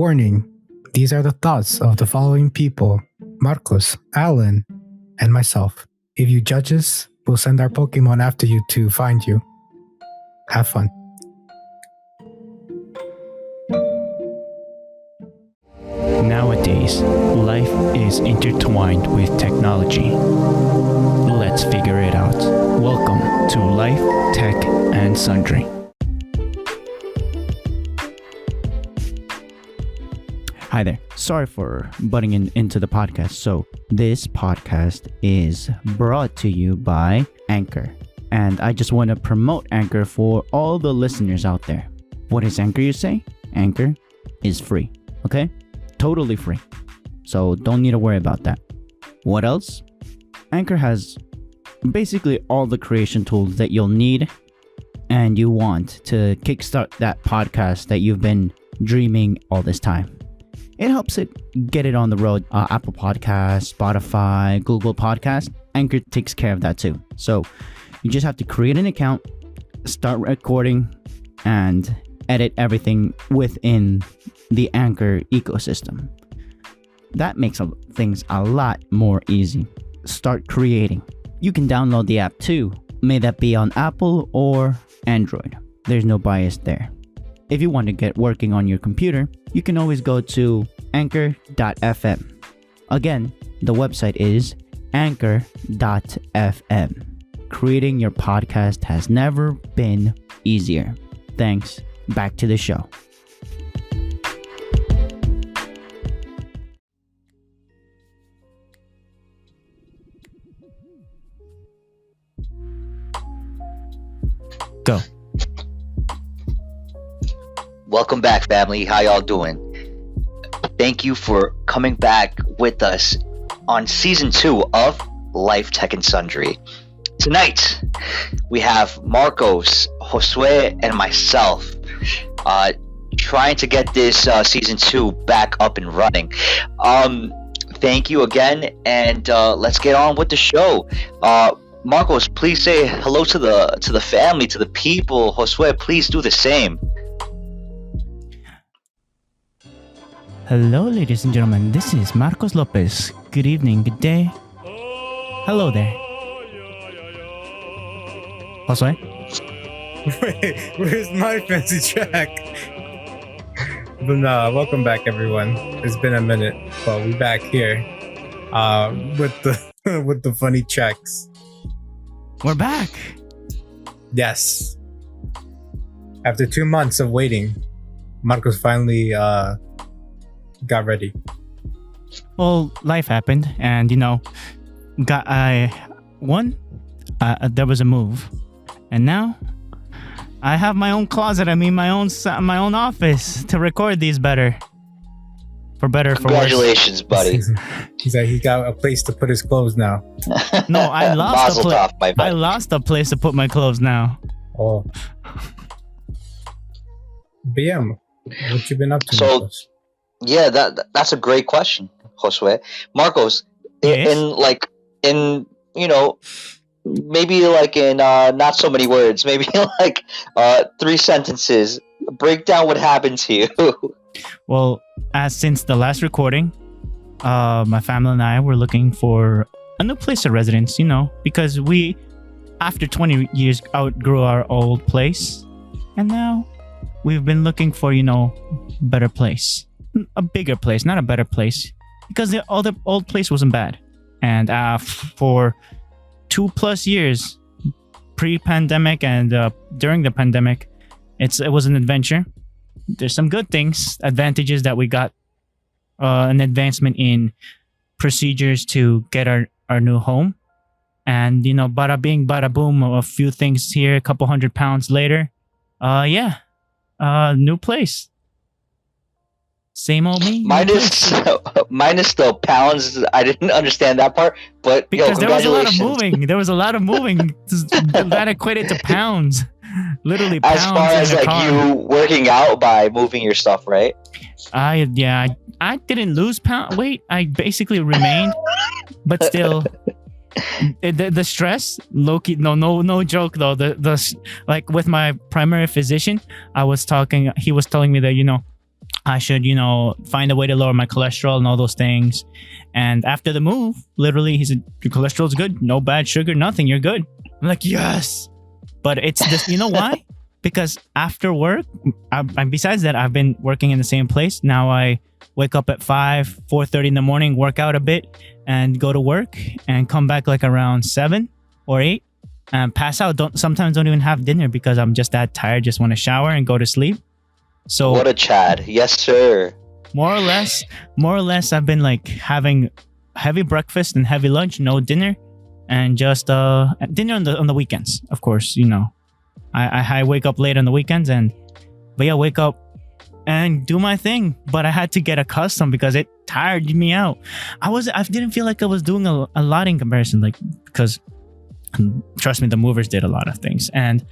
Warning, these are the thoughts of the following people: Marcos, Alan, and myself. If you judge us, we'll send our Pokemon after you to find you. Have fun. Nowadays, life is intertwined with technology. Let's figure it out. Welcome to Life, Tech, and Sundry. Hi there. Sorry for butting into the podcast. So, this podcast is brought to you by Anchor. And I just want to promote Anchor for all the listeners out there. What is Anchor, you say? Anchor is free. Okay? Totally free. So don't need to worry about that. What else? Anchor has basically all the creation tools that you'll need and you want to kickstart that podcast that you've been dreaming all this time. It helps it get it on the road. Apple Podcasts, Spotify, Google Podcasts. Anchor takes care of that too. So you just have to create an account, start recording, and edit everything within the Anchor ecosystem. That makes things a lot more easy. Start creating. You can download the app too, may that be on Apple or Android. There's no bias there. If you want to get working on your computer, you can always go to anchor.fm. Again, the website is anchor.fm. Creating your podcast has never been easier. Thanks. Back to the show. Go. Welcome back, family. How y'all doing? Thank you for coming back with us on season 2 of Life, Tech, and Sundry. Tonight, we have Marcos, Josue, and myself trying to get this season 2 back up and running. Thank you again, and let's get on with the show. Marcos, please say hello to the family, to the people. Josue, please do the same. Hello, ladies and gentlemen. This is Marcos Lopez. Good evening, good day. Hello there. Josue? Wait, where's my fancy track? But welcome back, everyone. It's been a minute, but we're back here with the with the funny tracks. We're back. Yes. After 2 months of waiting, Marcos finally got ready. Well, life happened, and there was a move, and now I have my own closet. I mean, my own office to record these better. For better, for worse. Congratulations, buddy. He's like, he got a place to put his clothes now. No, I lost I lost a place to put my clothes now. Oh. But yeah, what you been up to? So, Marcos? yeah, that's a great question, Josue. Marcos, Yes? in maybe like in not so many words, maybe like 3 sentences, break down what happened to you. Well, since the last recording, my family and I were looking for a new place of residence, because we, after 20 years, outgrew our old place. And now we've been looking for, better place. A bigger place, not a better place. Because the other old place wasn't bad. And for 2+ years, pre-pandemic and during the pandemic, it was an adventure. There's some good things, advantages that we got, an advancement in procedures to get our new home. And, bada bing, bada boom, a few things here, a couple 100 pounds later. New place. Same old me. Minus the pounds. I didn't understand that part, but because there was a lot of congratulations. moving. There was a lot of moving. That equated to pounds. Literally pounds. As far as like car. you working out by moving your stuff, right? I didn't lose weight. I basically remained, but still, the stress, low-key, no joke though. The like with my primary physician, he was telling me that I should, find a way to lower my cholesterol and all those things. And after the move, literally, he said, your cholesterol's good. No bad sugar, nothing. You're good. I'm like, yes. But it's this, you know why? Because after work, and besides that, I've been working in the same place. Now I wake up at 4:30 in the morning, work out a bit, and go to work and come back like around 7 or 8 and pass out. Sometimes don't even have dinner because I'm just that tired. Just want to shower and go to sleep. So What a Chad. Yes, sir. more or less, I've been like having heavy breakfast and heavy lunch, no dinner, and just dinner on the weekends. Of course, I wake up late on the weekends, wake up and do my thing. But I had to get accustomed because it tired me out. I didn't feel like I was doing a lot in comparison, like, because trust me, the movers did a lot of things, and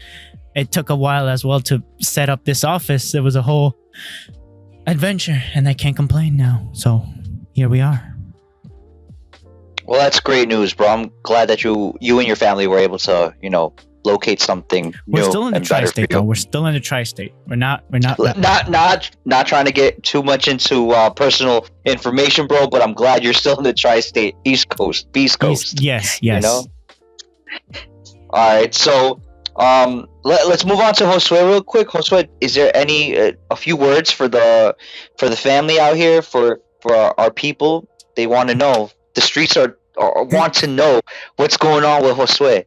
it took a while as well to set up this office. It was a whole adventure, and I can't complain now. So here we are. Well, that's great news, bro. I'm glad that you and your family were able to, locate something We're new still in the and better for tri-state, you. though. We're still in the tri-state. We're not. Not trying to get too much into personal information, bro, but I'm glad you're still in the tri-state, East Coast. Yes. All right, so let's move on to Josue real quick. Josue, is there any a few words for the family out here, for our people? They want to know. The streets want to know what's going on with Josue.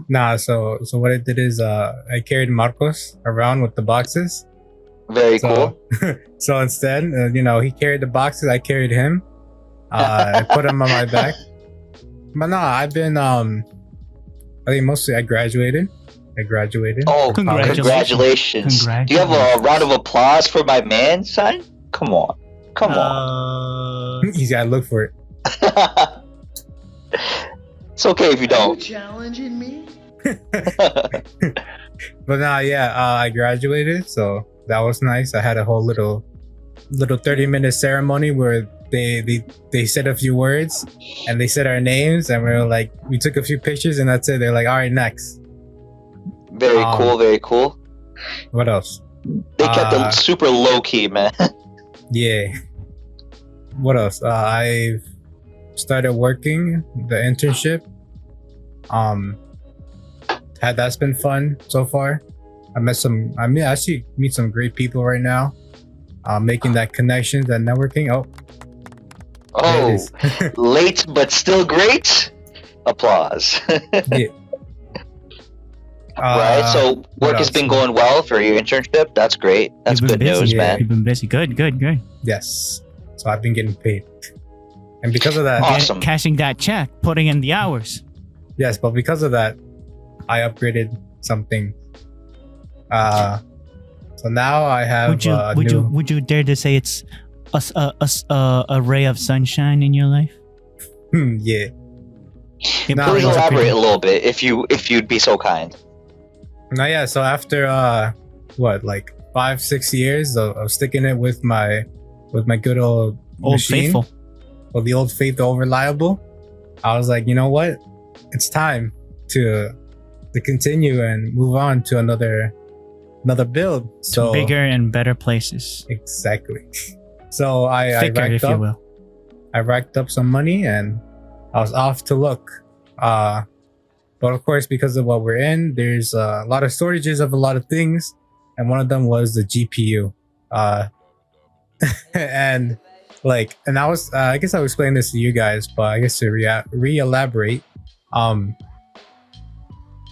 Nah, so what I did is I carried Marcos around with the boxes. Very So cool. so instead, he carried the boxes, I carried him. I put him on my back. But no, I've been I think mostly I graduated. Oh, Congratulations. congratulations. Do you have a round of applause for my man, son? Come on. He's gotta look for it. It's okay if you Are you don't. challenging me? But nah, yeah, I graduated, so that was nice. I had a whole little 30-minute ceremony where they said a few words and they said our names, and we took a few pictures, and that's it. They're like, all right, next. Very cool, very cool. What else? They kept it super low key, man. Yeah. What else? I've started working the internship. That's been fun so far. I actually meet some great people right now. Making that connections, that networking. Oh, there it Oh, is. late but still great. Applause. Yeah. Right. So what work has else? been going well for your internship. That's great. That's You've been good busy. news, Yeah. man. You've been busy. Good. Yes. So I've been getting paid, and because of that, Awesome. Cashing that check, putting in the hours. yes, but because of that, I upgraded something. So now I have. Would you dare to say it's a ray of sunshine in your life? Yeah. It No, Please it was a elaborate pretty- a little bit, if you'd be so kind. Now, yeah. So after 5-6 years of sticking it with my good old machine, Faithful. well, the old faithful, reliable, I was like, you know what? It's time to continue and move on to another build. So Bigger and better places. exactly. So I Thicker, racked if you up. will. I racked up some money and I was off to look. But of course, because of what we're in, there's a lot of shortages of a lot of things, and one of them was the GPU. And I guess I'll explain this to you guys, but I guess to re-elaborate,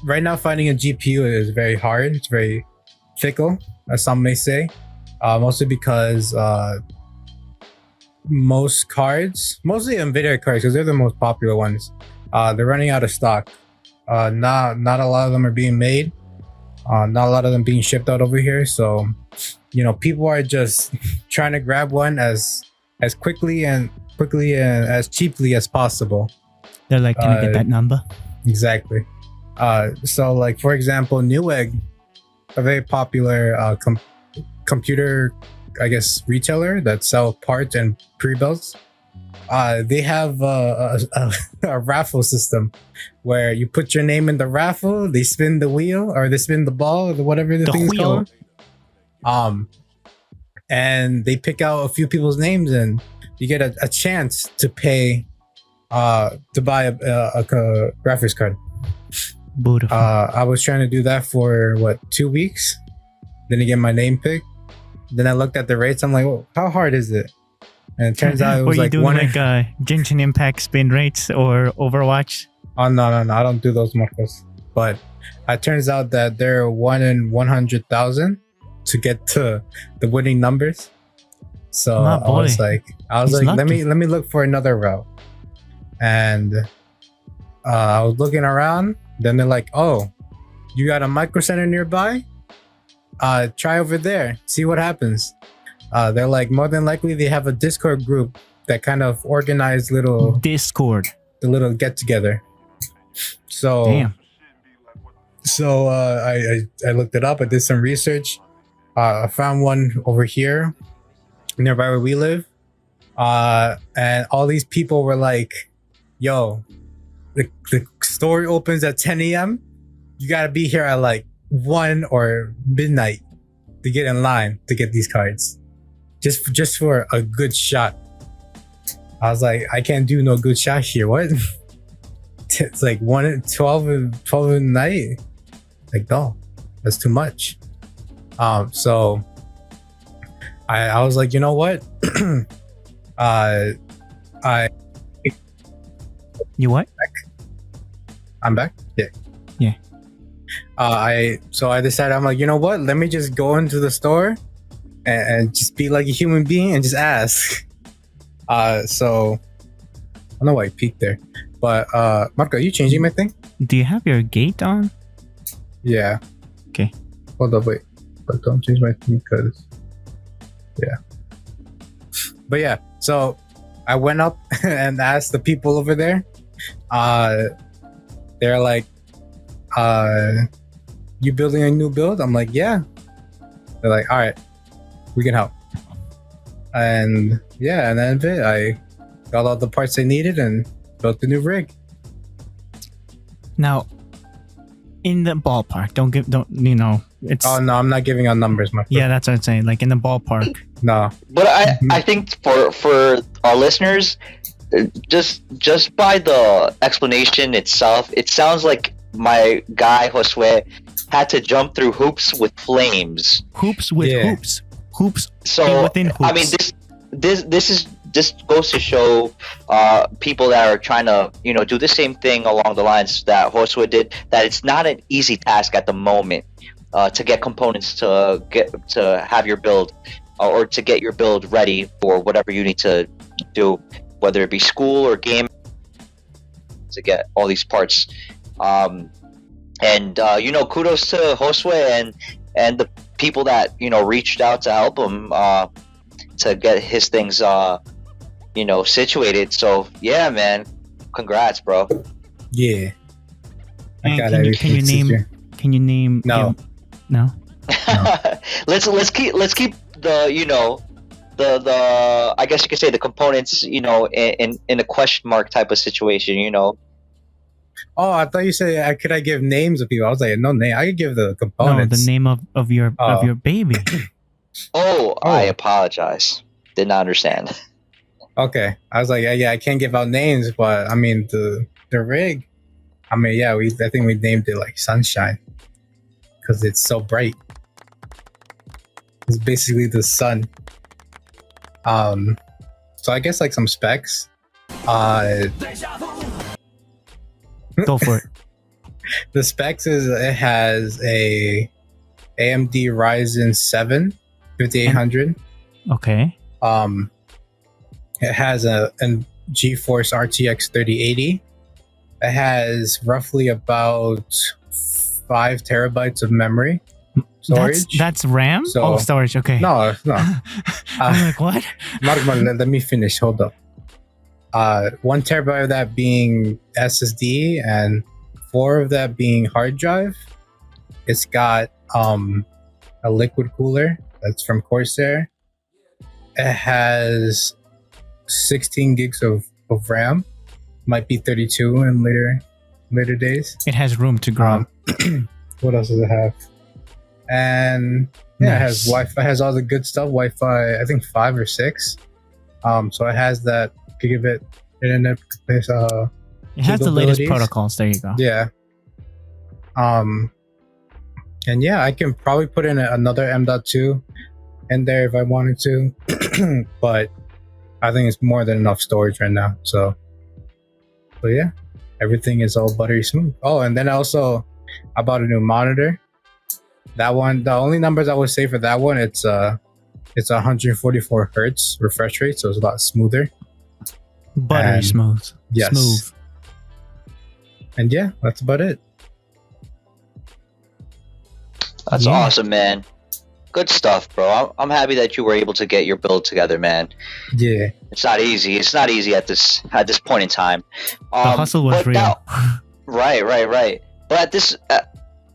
right now finding a GPU is very hard. It's very fickle, as some may say, mostly because most cards, mostly Nvidia cards, because they're the most popular ones, they're running out of stock. Not a lot of them are being made. Not a lot of them being shipped out over here. So, people are just trying to grab one as quickly and as cheaply as possible. They're like, can I get that number? Exactly. So like for example, Newegg, a very popular computer, I guess, retailer that sell parts and pre-builds. They have a raffle system where you put your name in the raffle, they spin the wheel or they spin the ball or whatever the thing's wheel. called. and they pick out a few people's names, and you get a chance to pay to buy a graphics card. Beautiful. I was trying to do that for 2 weeks. Then I get my name picked. Then I looked at the rates. I'm like, well, how hard is it? And it turns out it was Were you like doing one. like Genshin Impact spin rates or Overwatch? Oh no, I don't do those marcos. But it turns out that they're 1 in 100,000 to get to the winning numbers. So My I was boy. like, He's let lucky. me look for another route. And I was looking around. Then they're like, oh, you got a micro center nearby? Try over there, see what happens. They're like, more than likely they have a Discord group that kind of organize the Discord. little get together. So Damn. So I looked it up. I did some research. I found one over here nearby where we live. And all these people were like, yo, the store opens at 10 a.m. You got to be here at like 1 or midnight to get in line to get these cards. Just for a good shot. I was like, I can't do no good shot here. What? It's like 1 at 12 in the night. Like, no, that's too much. So I was like, you know what? You what? I'm back. Yeah. Yeah. I decided, I'm like, you know what? Let me just go into the store and just be like a human being and just ask. So I don't know why I peeked there, but Marco, are you changing my thing? Do you have your gate on? Yeah. Okay. Hold up, wait. But don't change my thing because, yeah. But yeah, so I went up and asked the people over there. They're like, you building a new build? I'm like, yeah. They're like, all right, we can help. And yeah, and then I got all the parts I needed and built the new rig. Now, in the ballpark, it's... Oh no, I'm not giving out numbers, my friend. Yeah, that's what I'm saying. Like in the ballpark. No. But I think for our listeners, just by the explanation itself, it sounds like my guy Josue had to jump through hoops with flames. Hoops with Yeah. hoops. Hoops So within hoops. I mean, this goes to show people that are trying to do the same thing along the lines that Josue did, that it's not an easy task at the moment to get components to have your build or to get your build ready for whatever you need to do, whether it be school or game, to get all these parts. And kudos to Josue and the people that reached out to help him to get his things situated. So yeah, man, congrats, bro. Yeah. And got can you everything. can you name No. No. let's keep the I guess you could say the components in a question mark type of situation. Oh, I thought you said could I give names of people? I was like, no name. I could give the components. No, the name of your baby. Oh, I apologize. Did not understand. Okay, I was like, yeah, I can't give out names, but I mean the rig. I mean, yeah, I think we named it like Sunshine because it's so bright. It's basically the sun. So I guess like some specs. Go for it. The specs is it has a AMD Ryzen 7 5800. Okay. It has a GeForce RTX 3080. It has roughly about 5 terabytes of memory storage. That's RAM? So- Storage. Okay. No. I'm like, what? Mark, let me finish. Hold up. 1 terabyte of that being SSD and 4 of that being hard drive. It's got a liquid cooler that's from Corsair. It has 16 gigs of RAM. Might be 32 in later days. It has room to grow. What else does it have? and yeah, it has Nice. Wi-Fi, has all the good stuff. Wi-Fi, I think 5 or 6. So it has that gigabit internet. It has the latest capabilities. protocols. There you go. Yeah. And yeah, I can probably put in another M.2 in there if I wanted to, but I think it's more than enough storage right now. So yeah, everything is all buttery smooth. Oh, and then also I bought a new monitor. That one, the only numbers I would say for that one, it's 144 hertz refresh rate, so it's a lot smoother. Buttery And- smooth. Yes. Smooth. And yeah, that's about it. That's Yeah. awesome, man. Good stuff, bro. I'm happy that you were able to get your build together, man. Yeah. It's not easy. It's not easy at this point in time. The hustle was but real. now- right. But at this,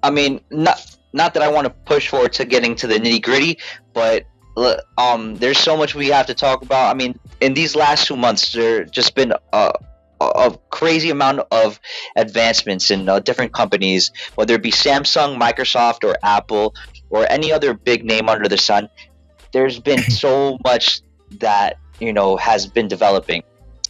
I mean, not that I want to push forward to getting to the nitty gritty, but there's so much we have to talk about. I mean, in these last 2 months, there just been a crazy amount of advancements in different companies, whether it be Samsung, Microsoft, or Apple, or any other big name under the sun. There's been so much that has been developing.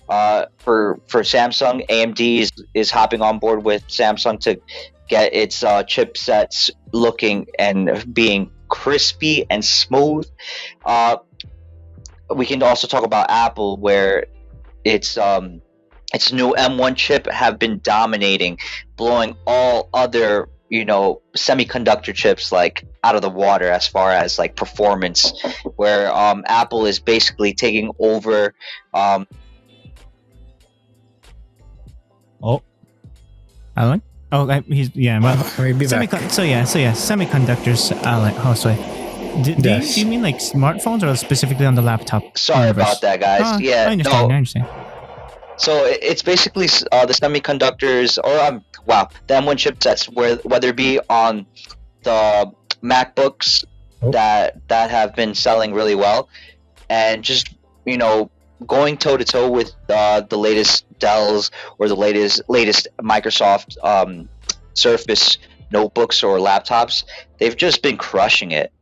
For Samsung, AMD is hopping on board with Samsung to get its chipsets looking and being crispy and smooth. We can also talk about Apple, where its new M1 chip have been dominating, blowing all other semiconductor chips like out of the water as far as like performance, where Apple is basically taking over. Alan? Oh, he's well. Maybe back. Semiconductors. Alan. Oh, sorry. Do Yes. you mean like smartphones or specifically on the laptop? Sorry universe? about that, guys. Oh, Yeah, I understand. no. I understand. So it's basically the semiconductors, or the M1 chipsets, whether it be on the MacBooks Oh. that have been selling really well, and just going toe to toe with the latest Dells or the latest Microsoft Surface notebooks or laptops. They've just been crushing it,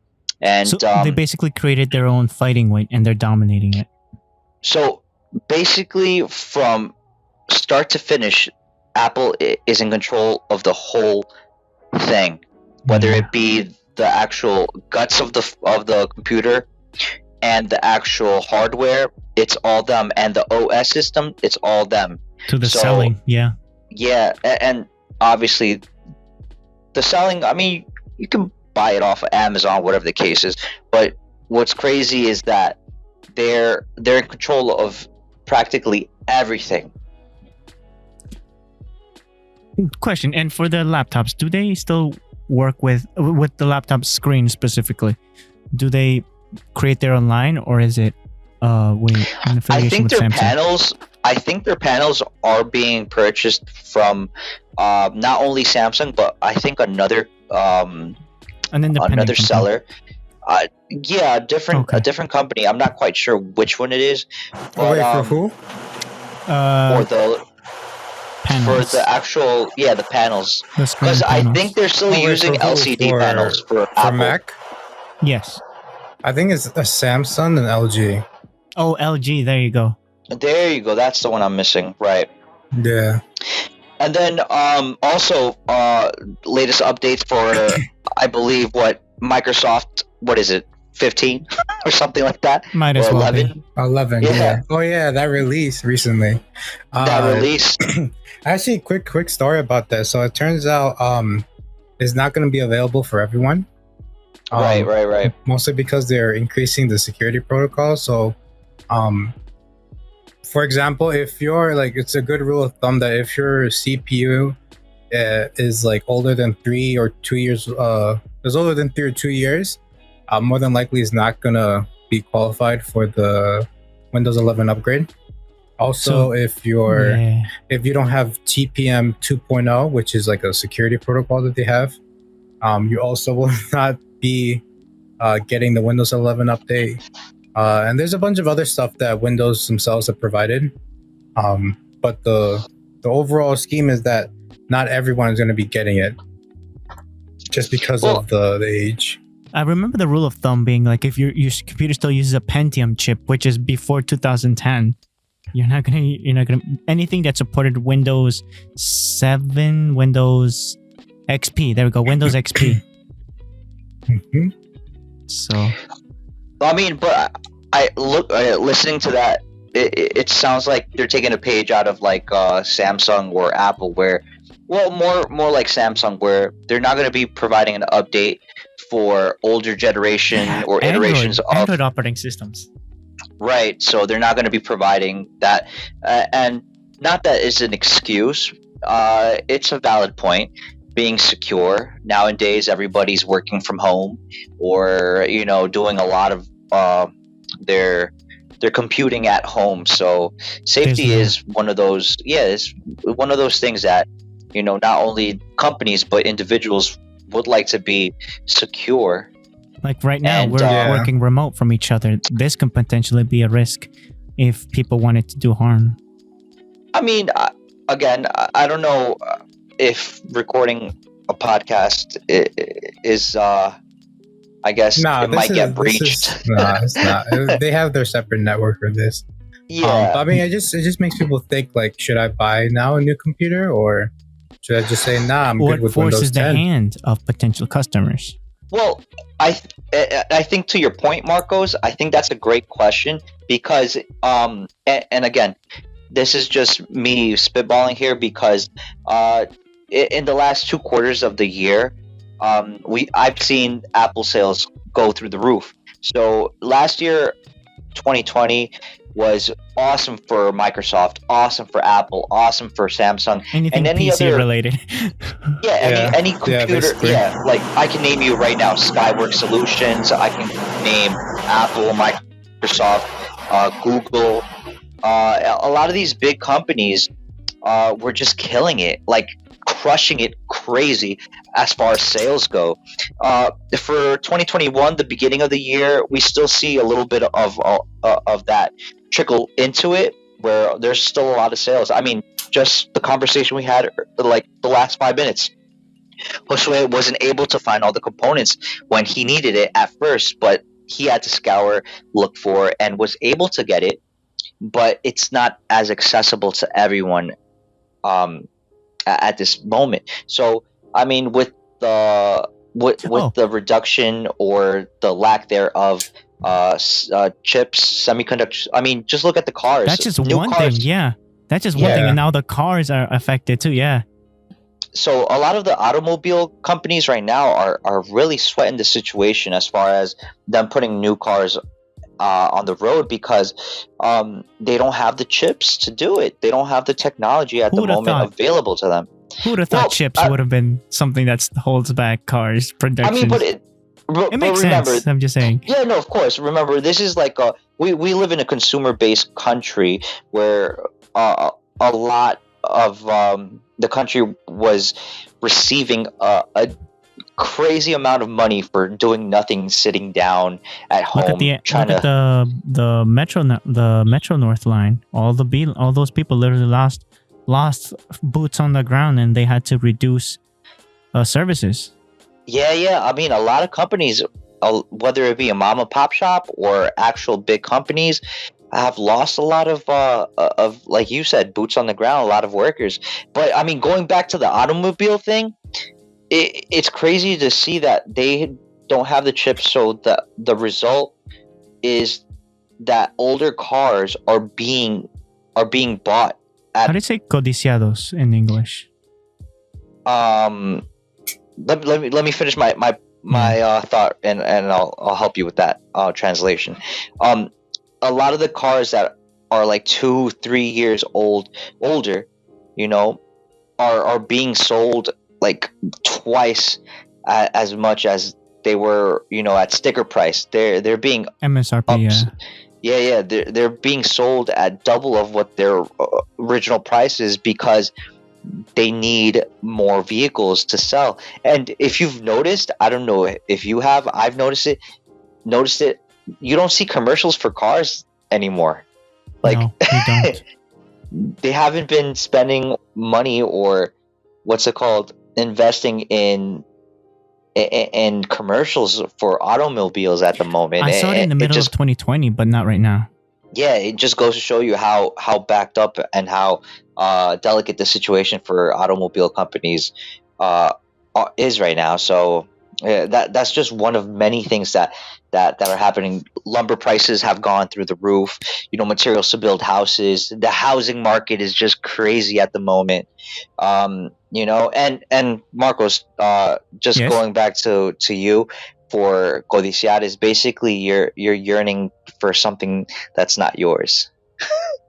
and So they basically created their own fighting weight and they're dominating it. So basically, from start to finish, Apple is in control of the whole thing, whether Yeah. it be the actual guts of the computer and the actual hardware. It's all them, and the OS system. It's all them. To the So- selling, yeah. Yeah, and obviously, the selling. I mean, you can buy it off of Amazon, whatever the case is. But what's crazy is that they're in control of practically everything. Question, and for the laptops, do they still work with the laptop screen specifically? Do they create their own line, or is it in I affiliation think with their Samsung? panels. I think their panels are being purchased from not only Samsung, but I think another An independent another company. seller. Yeah, Okay. a different company. I'm not quite sure which one it is. Oh, wait, for um, who? Or the Panels. for the actual the panels, The screen because I panels. think they're still Oh, wait, using for who? LCD For- panels for For Apple. Mac? Yes. I think it's a Samsung and LG. Oh, LG. There you go. There you go. That's the one I'm missing. Right. Yeah. And then also latest updates for I believe Microsoft, what is it, 15 or something like that, Might or as well 11 be. 11. Yeah. Yeah. Oh yeah, that released recently. that released. Actually, quick story about that. So it turns out it's not going to be available for everyone. Right. Mostly because they're increasing the security protocol. So for example, if you're it's a good rule of thumb that if your CPU is older than 3 or 2 years, is older than 3 or 2 years, more than likely is not gonna be qualified for the Windows 11 upgrade. Also, So- if you don't have TPM 2.0, which is like a security protocol that they have, you also will not be getting the Windows 11 update. And there's a bunch of other stuff that Windows themselves have provided. But the overall scheme is that not everyone is going to be getting it. just because Well- of the age. I remember the rule of thumb being like if your computer still uses a Pentium chip, which is before 2010, you're not gonna anything that supported Windows 7, Windows XP. There we go, Windows XP. Mhm. So I mean, but I look listening to that. It sounds like they're taking a page out of like Samsung or Apple, where, well, more like Samsung, where they're not going to be providing an update for older generation or iterations of Android operating systems. right. So they're not going to be providing that, and not that is an excuse. It's a valid point. Being secure nowadays, everybody's working from home, or doing a lot of their computing at home. So safety is one of those. Yeah, it's one of those things that not only companies but individuals would like to be secure. Like right now, And, we're yeah. working remote from each other. This can potentially be a risk if people wanted to do harm. I mean, again, I don't know if recording a podcast is. I guess it might get breached. Nah, it's not. They have their separate network for this. Yeah. I mean, it just makes people think like, should I buy now a new computer, or should I just say, nah, I'm What good with forces Windows the 10? hand of potential customers? Well, I think to your point, Marcos, I think that's a great question because and again, this is just me spitballing here because in the last 2 quarters of the year, I've seen Apple sales go through the roof. So last year, 2020 was awesome for Microsoft, awesome for Apple, awesome for Samsung. Anything And any PC other- related. Yeah, any Yeah, computer. basically. Yeah, like I can name you right now Skyworks Solutions. I can name Apple, Microsoft, Google. A lot of these big companies were just killing it, like crushing it crazy as far as sales go. For 2021, the beginning of the year, we still see a little bit of that trickle into it, where there's still a lot of sales. I mean, just the conversation we had like the last 5 minutes. Josue wasn't able to find all the components when he needed it at first, but he had to scour, look for, and was able to get it. But it's not as accessible to everyone at this moment. So, I mean, with the the reduction or the lack thereof chips, semiconductors. I mean, just look at the cars. That's just New one cars. thing. Yeah. That's just one thing. Yeah. And now the cars are affected too. Yeah. So a lot of the automobile companies right now are really sweating the situation as far as them putting new cars on the road because they don't have the chips to do it. They don't have the technology at Who the would've moment thought? available to them. Who would have thought Well, chips would have been something that holds back cars production? I mean, but it but makes remember, sense. I'm just saying. yeah, no, of course. Remember, this is like we live in a consumer-based country where a lot of the country was receiving a crazy amount of money for doing nothing, sitting down at home, trying look at to. the Metro North line. All those people literally lost boots on the ground, and they had to reduce services. Yeah. I mean, a lot of companies, whether it be a mom and pop shop or actual big companies, have lost a lot of like you said, boots on the ground, a lot of workers. But I mean, going back to the automobile thing, it's crazy to see that they don't have the chips. So the result is that older cars are being bought How at do you say codiciados in English? let me finish my thought and I'll help you with that translation. A lot of the cars that are like 2-3 years older, are being sold like twice as much as they were, at sticker price. They're being MSRP. Yeah. they're being sold at double of what their original price is because they need more vehicles to sell. And if you've noticed, I don't know if you have, I've noticed it, you don't see commercials for cars anymore. Like, No, we don't. they haven't been spending money or investing in in commercials for automobiles at the moment. I saw it in the middle of 2020, but not right now. Yeah, it just goes to show you how backed up and how delicate the situation for automobile companies is right now. So that's just one of many things that are happening. Lumber prices have gone through the roof. Materials to build houses. The housing market is just crazy at the moment. And Marcos, just Yes? going back to you, for codiciar is basically you're yearning for something that's not yours.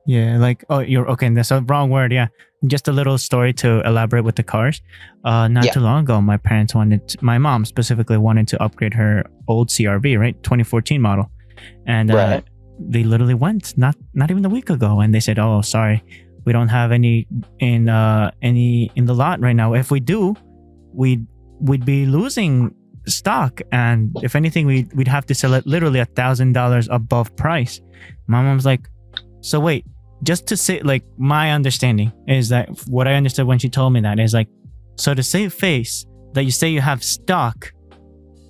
Yeah, like, oh, you're okay. That's a wrong word. Yeah, just a little story to elaborate with the cars. Not Yeah. too long ago, my mom specifically wanted to upgrade her old CRV, right, 2014 model, and Right. they literally went not even a week ago, and they said, "Oh, sorry, we don't have any in the lot right now. If we do, we'd be losing stock, and if anything, we'd have to sell it literally $1,000 above price." My mom's like, "So wait." Just to say, like, my understanding is that what I understood when she told me that is like, so to save face that you say you have stock,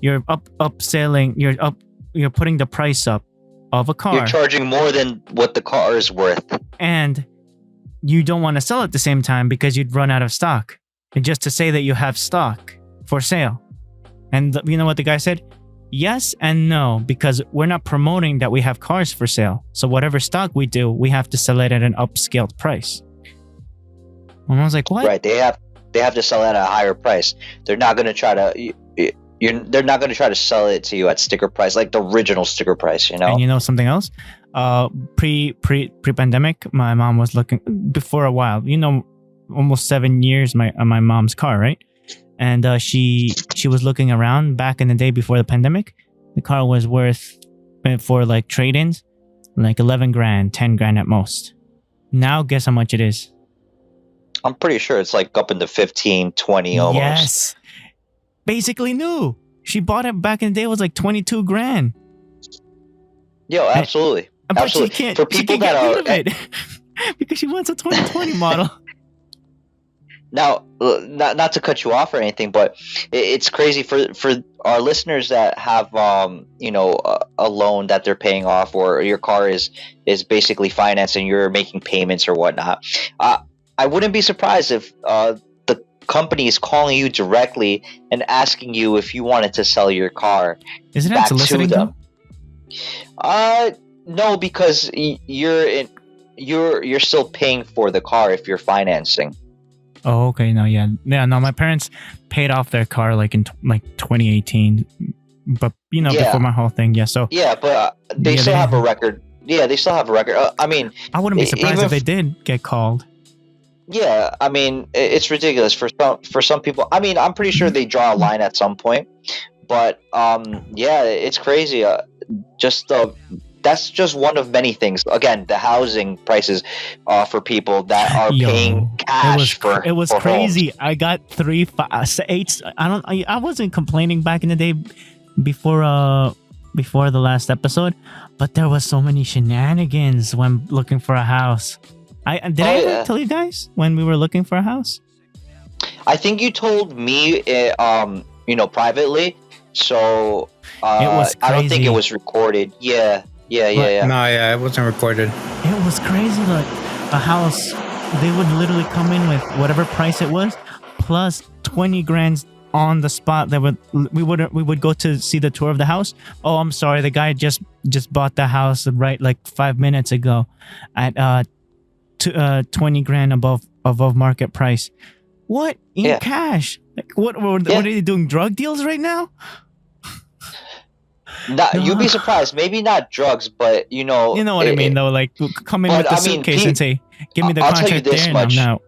you're upselling, you're putting the price up of a car, You're charging more than what the car is worth. and you don't want to sell at the same time because you'd run out of stock. And just to say that you have stock for sale. And you know what the guy said? Yes and no, because we're not promoting that we have cars for sale. So whatever stock we do, we have to sell it at an upscaled price. And I was like, what? Right. They have to sell it at a higher price. They're not going to try to they're not going to try to sell it to you at sticker price, like the original sticker price, And you know something else? Pre-pandemic, my mom was looking before a while. Almost 7 years my mom's car, right? And she was looking around back in the day before the pandemic. The car was worth, for like trade-ins, like 11 grand, 10 grand at most. Now guess how much it is? I'm pretty sure it's like up into 15, 20 almost. Yes. Basically new. She bought it back in the day, it was like 22 grand. Yo, absolutely. But Absolutely. she can't, For people she can't that get rid of it because she wants a 2020 model. Now, not to cut you off or anything, but it's crazy for our listeners that have a loan that they're paying off, or your car is basically financed and you're making payments or whatnot. I wouldn't be surprised if the company is calling you directly and asking you if you wanted to sell your car Isn't back that soliciting to them. though? No, because you're still paying for the car if you're financing. Oh, okay. No, yeah. No, my parents paid off their car like in 2018, but Yeah. before my whole thing. Yeah. So Yeah, but they Yeah, still they- have a record. Yeah, they still have a record. I mean, I wouldn't be surprised even if they did get called. yeah, I mean, it's ridiculous for some people. I mean, I'm pretty sure they draw a line at some point, but yeah, it's crazy. That's just one of many things. Again, the housing prices for people that are paying cash it was for crazy. homes. I got 3, 5, 8. I wasn't complaining back in the day before the last episode, but there was so many shenanigans when looking for a house. Did I ever tell you guys when we were looking for a house? I think you told me, privately. So It was I don't think crazy. it was recorded. Yeah. No, yeah, it wasn't recorded. It was crazy. Like a house, they would literally come in with whatever price it was, plus 20 grand on the spot. We would go to see the tour of the house. Oh, I'm sorry, the guy just bought the house right like 5 minutes ago at 20 grand above market price. What in Yeah. cash? Like what are they doing? Drug deals right now? You'd be surprised. Maybe not drugs, but You know what I mean, though. Like come in but, with the I mean, suitcase and say, "Give me the I'll tell you contract this there," much. and I'm out.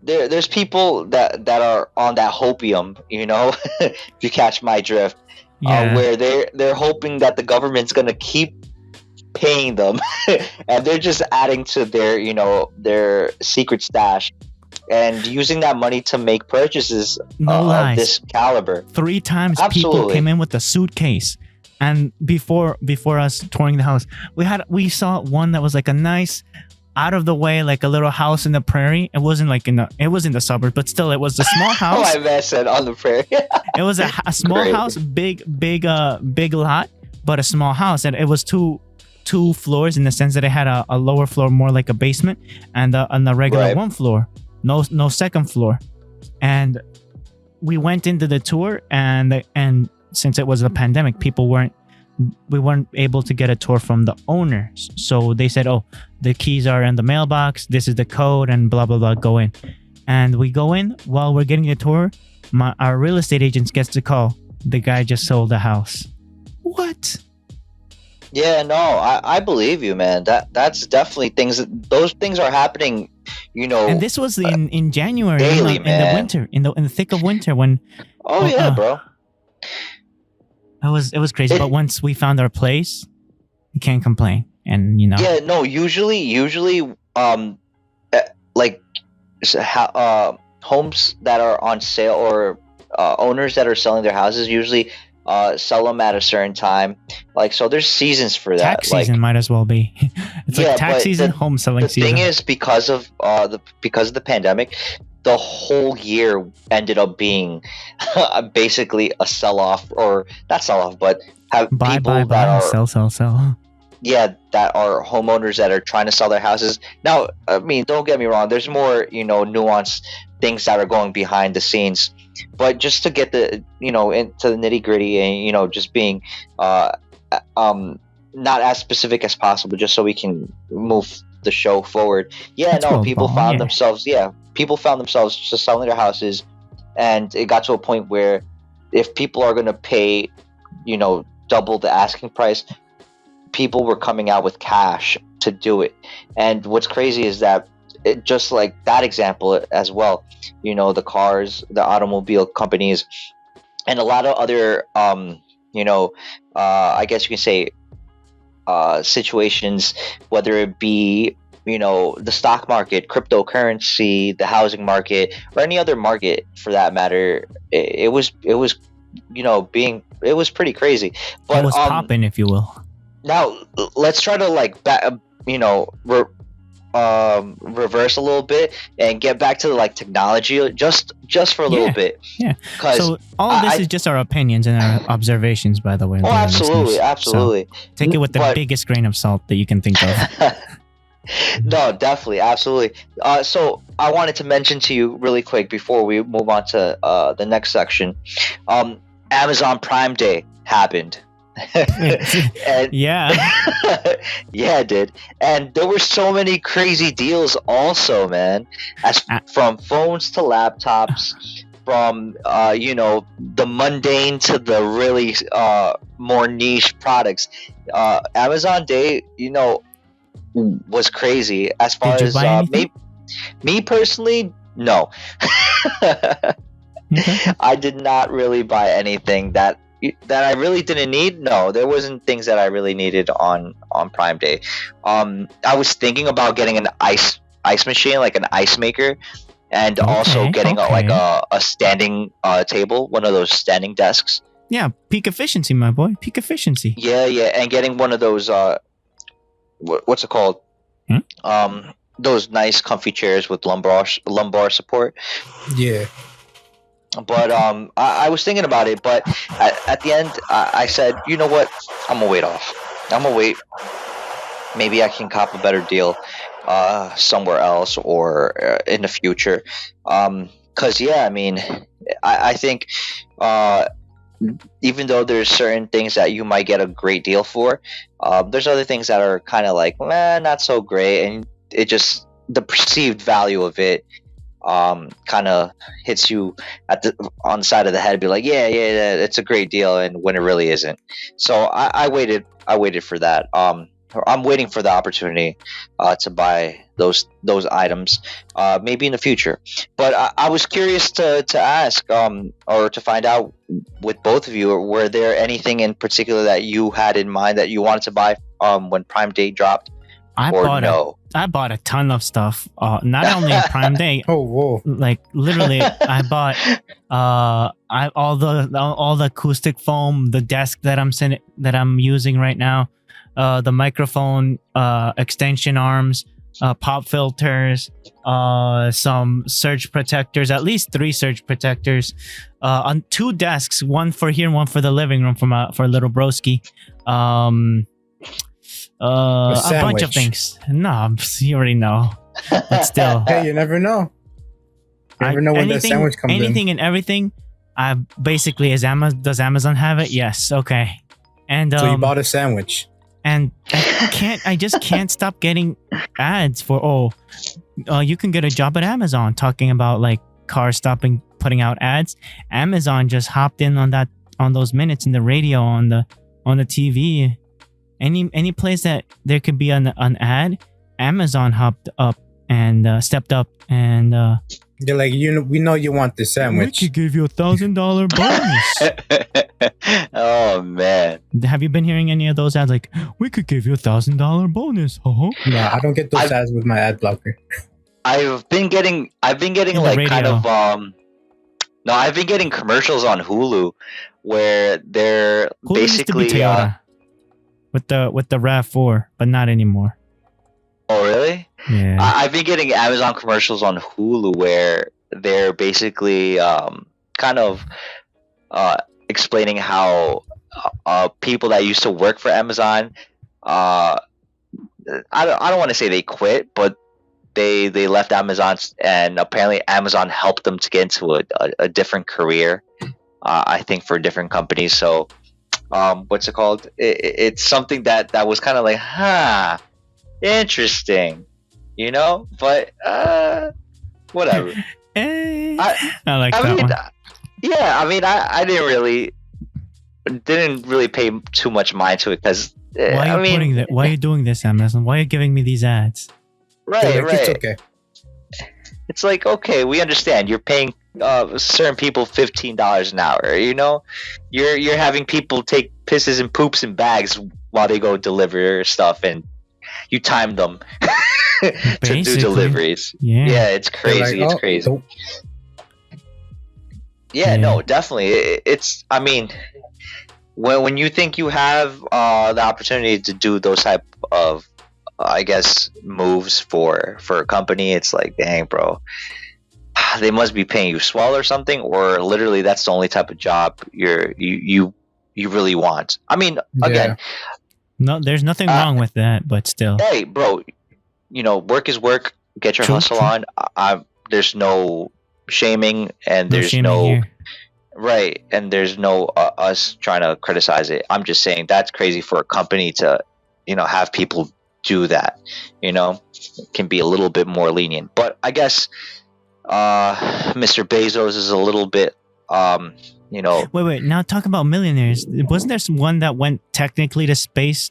There's people that are on that hopium, if you catch my drift, Yeah. where they're hoping that the government's gonna keep paying them, and they're just adding to their secret stash and using that money to make purchases No of lies. this caliber. 3 times people Absolutely. came in with a suitcase, and before us touring the house, we saw one that was like a nice out of the way, like a little house in the prairie. It wasn't like it was in the suburbs, but still, it was a small house. Oh, I meant said on the prairie. It was a small Great. house, big lot, but a small house, and it was two floors in the sense that it had a lower floor, more like a basement, and the regular Right. one floor, no second floor. And we went into the tour, and since it was a pandemic, we weren't able to get a tour from the owners. So they said, "Oh, the keys are in the mailbox. This is the code, and blah blah blah. Go in." And we go in. While we're getting the tour, our real estate agent gets the call. The guy just sold the house. What? Yeah, no, I believe you, man. That's definitely those things are happening, And this was in January, daily, in the man. winter, in the thick of winter, when Oh yeah, bro. it was crazy. But once we found our place, we can't complain. And Yeah, no, usually like homes that are on sale or owners that are selling their houses usually sell them at a certain time. Like, so there's seasons for that. tax season might as well be. It's Yeah, like tax but season, home selling The season. thing is, because of the pandemic, the whole year ended up being basically a sell-off, or not sell-off, but have buy, people buy, that buy, are sell. that are homeowners that are trying to sell their houses. Now, I mean, don't get me wrong, there's more, nuanced things that are going behind the scenes, but just to get the, into the nitty gritty and, just being, not as specific as possible, just so we can move the show forward. Yeah, That's no, well people done, found yeah. themselves just selling their houses, and it got to a point where if people are going to pay, double the asking price, people were coming out with cash to do it. And what's crazy is that it, just like that example as well, the cars, the automobile companies, and a lot of other I guess you can say situations, whether it be the stock market, cryptocurrency, the housing market, or any other market for that matter, it was it was pretty crazy. But It was popping, if you will. now let's try to reverse a little bit and get back to technology just for a little Yeah, bit. yeah. 'Cause So all of this I- is just our opinions and our observations, by the way. oh, dear absolutely, listeners. absolutely. So take it with the But- biggest grain of salt that you can think of. No, definitely, absolutely. So I wanted to mention to you really quick before we move on to the next section. Amazon Prime Day happened. And Yeah. yeah, it did. And there were so many crazy deals also, man. From phones to laptops, from the mundane to the really more niche products. Amazon Day, was crazy as far Did you as buy anything? me personally, no. Okay. I did not really buy anything that I really didn't need. No, there wasn't things that I really needed on Prime Day. I was thinking about getting an ice machine, like an ice maker, and also getting a standing table, one of those standing desks. Yeah, peak efficiency, my boy. Peak efficiency. Yeah, and getting one of those what's it called? Those nice comfy chairs with lumbar support. Yeah. But I was thinking about it, but at the end, I said, you know what? I'm gonna wait off. I'm gonna wait. Maybe I can cop a better deal somewhere else or in the future. Because yeah, I mean, I think even though there's certain things that you might get a great deal for, there's other things that are kind of like, not so great, and it just the perceived value of it kind of hits you on the side of the head, be like, yeah, it's a great deal, and when it really isn't. So I waited for that. I'm waiting for the opportunity to buy those items, maybe in the future. But I was curious to ask or to find out with both of you, were there anything in particular that you had in mind that you wanted to buy when Prime Day dropped? I bought a ton of stuff. Not only on Prime Day. Oh, whoa. Like literally, I bought all the acoustic foam, the desk that I'm using right now, the microphone extension arms, pop filters, some surge protectors, at least 3 surge protectors, on 2 desks, one for here and one for the living room for little broski. A bunch of things. No, you already know. But still, Hey, you never know. You never know when that sandwich comes anything in. and everything. I basically, does Amazon have it? Yes. Okay. And So you bought a sandwich. and I just can't stop getting ads for you can get a job at Amazon, talking about like cars stopping putting out ads. Amazon just hopped in on those minutes in the radio, on the TV. Any place that there could be an ad, Amazon hopped up and stepped up and They're like, we know you want this sandwich. we could give you $1,000 bonus. Oh man. Have you been hearing any of those ads? Like, we could give you $1,000 bonus. No, I don't get those ads with my ad blocker. I've been getting like kind of no, I've been getting commercials on Hulu where they're Hulu used to be basically Toyota with the RAV4, but not anymore. oh really? Yeah. I've been getting Amazon commercials on Hulu where they're basically kind of explaining how people that used to work for Amazon, I don't want to say they quit, but they left Amazon, and apparently Amazon helped them to get into a different career. I think for different companies. So what's it called? It's something that was kind of like, interesting, you know, but whatever. I like I that mean, one. yeah, I mean, I didn't really pay too much mind to it because Why are you Why are you doing this, Amazon? Why are you giving me these ads? They're like, right. It's okay. It's like, okay, we understand you're paying certain people $15 an hour. You know, you're having people take pisses and poops in bags while they go deliver stuff, and you time them to do Basically. deliveries. Yeah. It's They're crazy. like, It's "Oh, crazy. don't-" Yeah, Yeah. no, definitely. It's. I mean, when you think you have the opportunity to do those type of, I guess, moves for a company, it's like, dang, bro, they must be paying you swell or something, or literally that's the only type of job you really want. I mean, again, No, there's nothing wrong with that, but still. hey, bro, you know, work is work. Get your True, hustle true. on. There's no shaming, and No there's shaming no. here. Right, and there's no us trying to criticize it. I'm just saying that's crazy for a company to, you know, have people do that. You know, it can be a little bit more lenient. But I guess Mr. Bezos is a little bit, you know. Wait. Now talk about millionaires. Wasn't there one that went technically to space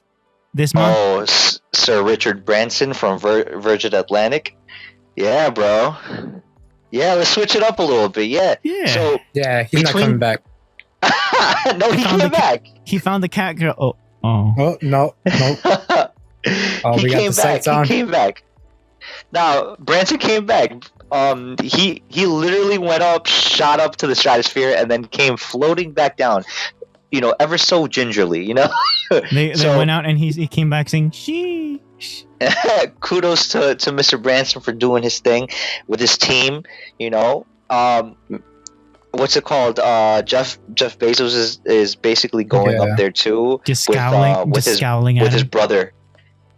this month? Oh, Sir Richard Branson from Virgin Atlantic. Yeah, bro. Yeah, let's switch it up a little bit. Yeah. Yeah. So Yeah, he's not Between- coming back. no, he found came the back. He found the cat girl. Oh. Oh, no. Oh, He we got came the sights back. on. He came back. Now Branson came back. He literally went up, shot up to the stratosphere, and then came floating back down. You know, ever so gingerly. You know. They So- went out and he came back saying, "Sheesh." Kudos to Mr. Branson for doing his thing with his team. You know. What's it called? Jeff Bezos is basically going Yeah. up there too. Just with, scowling, with just his scowling at with his him. brother.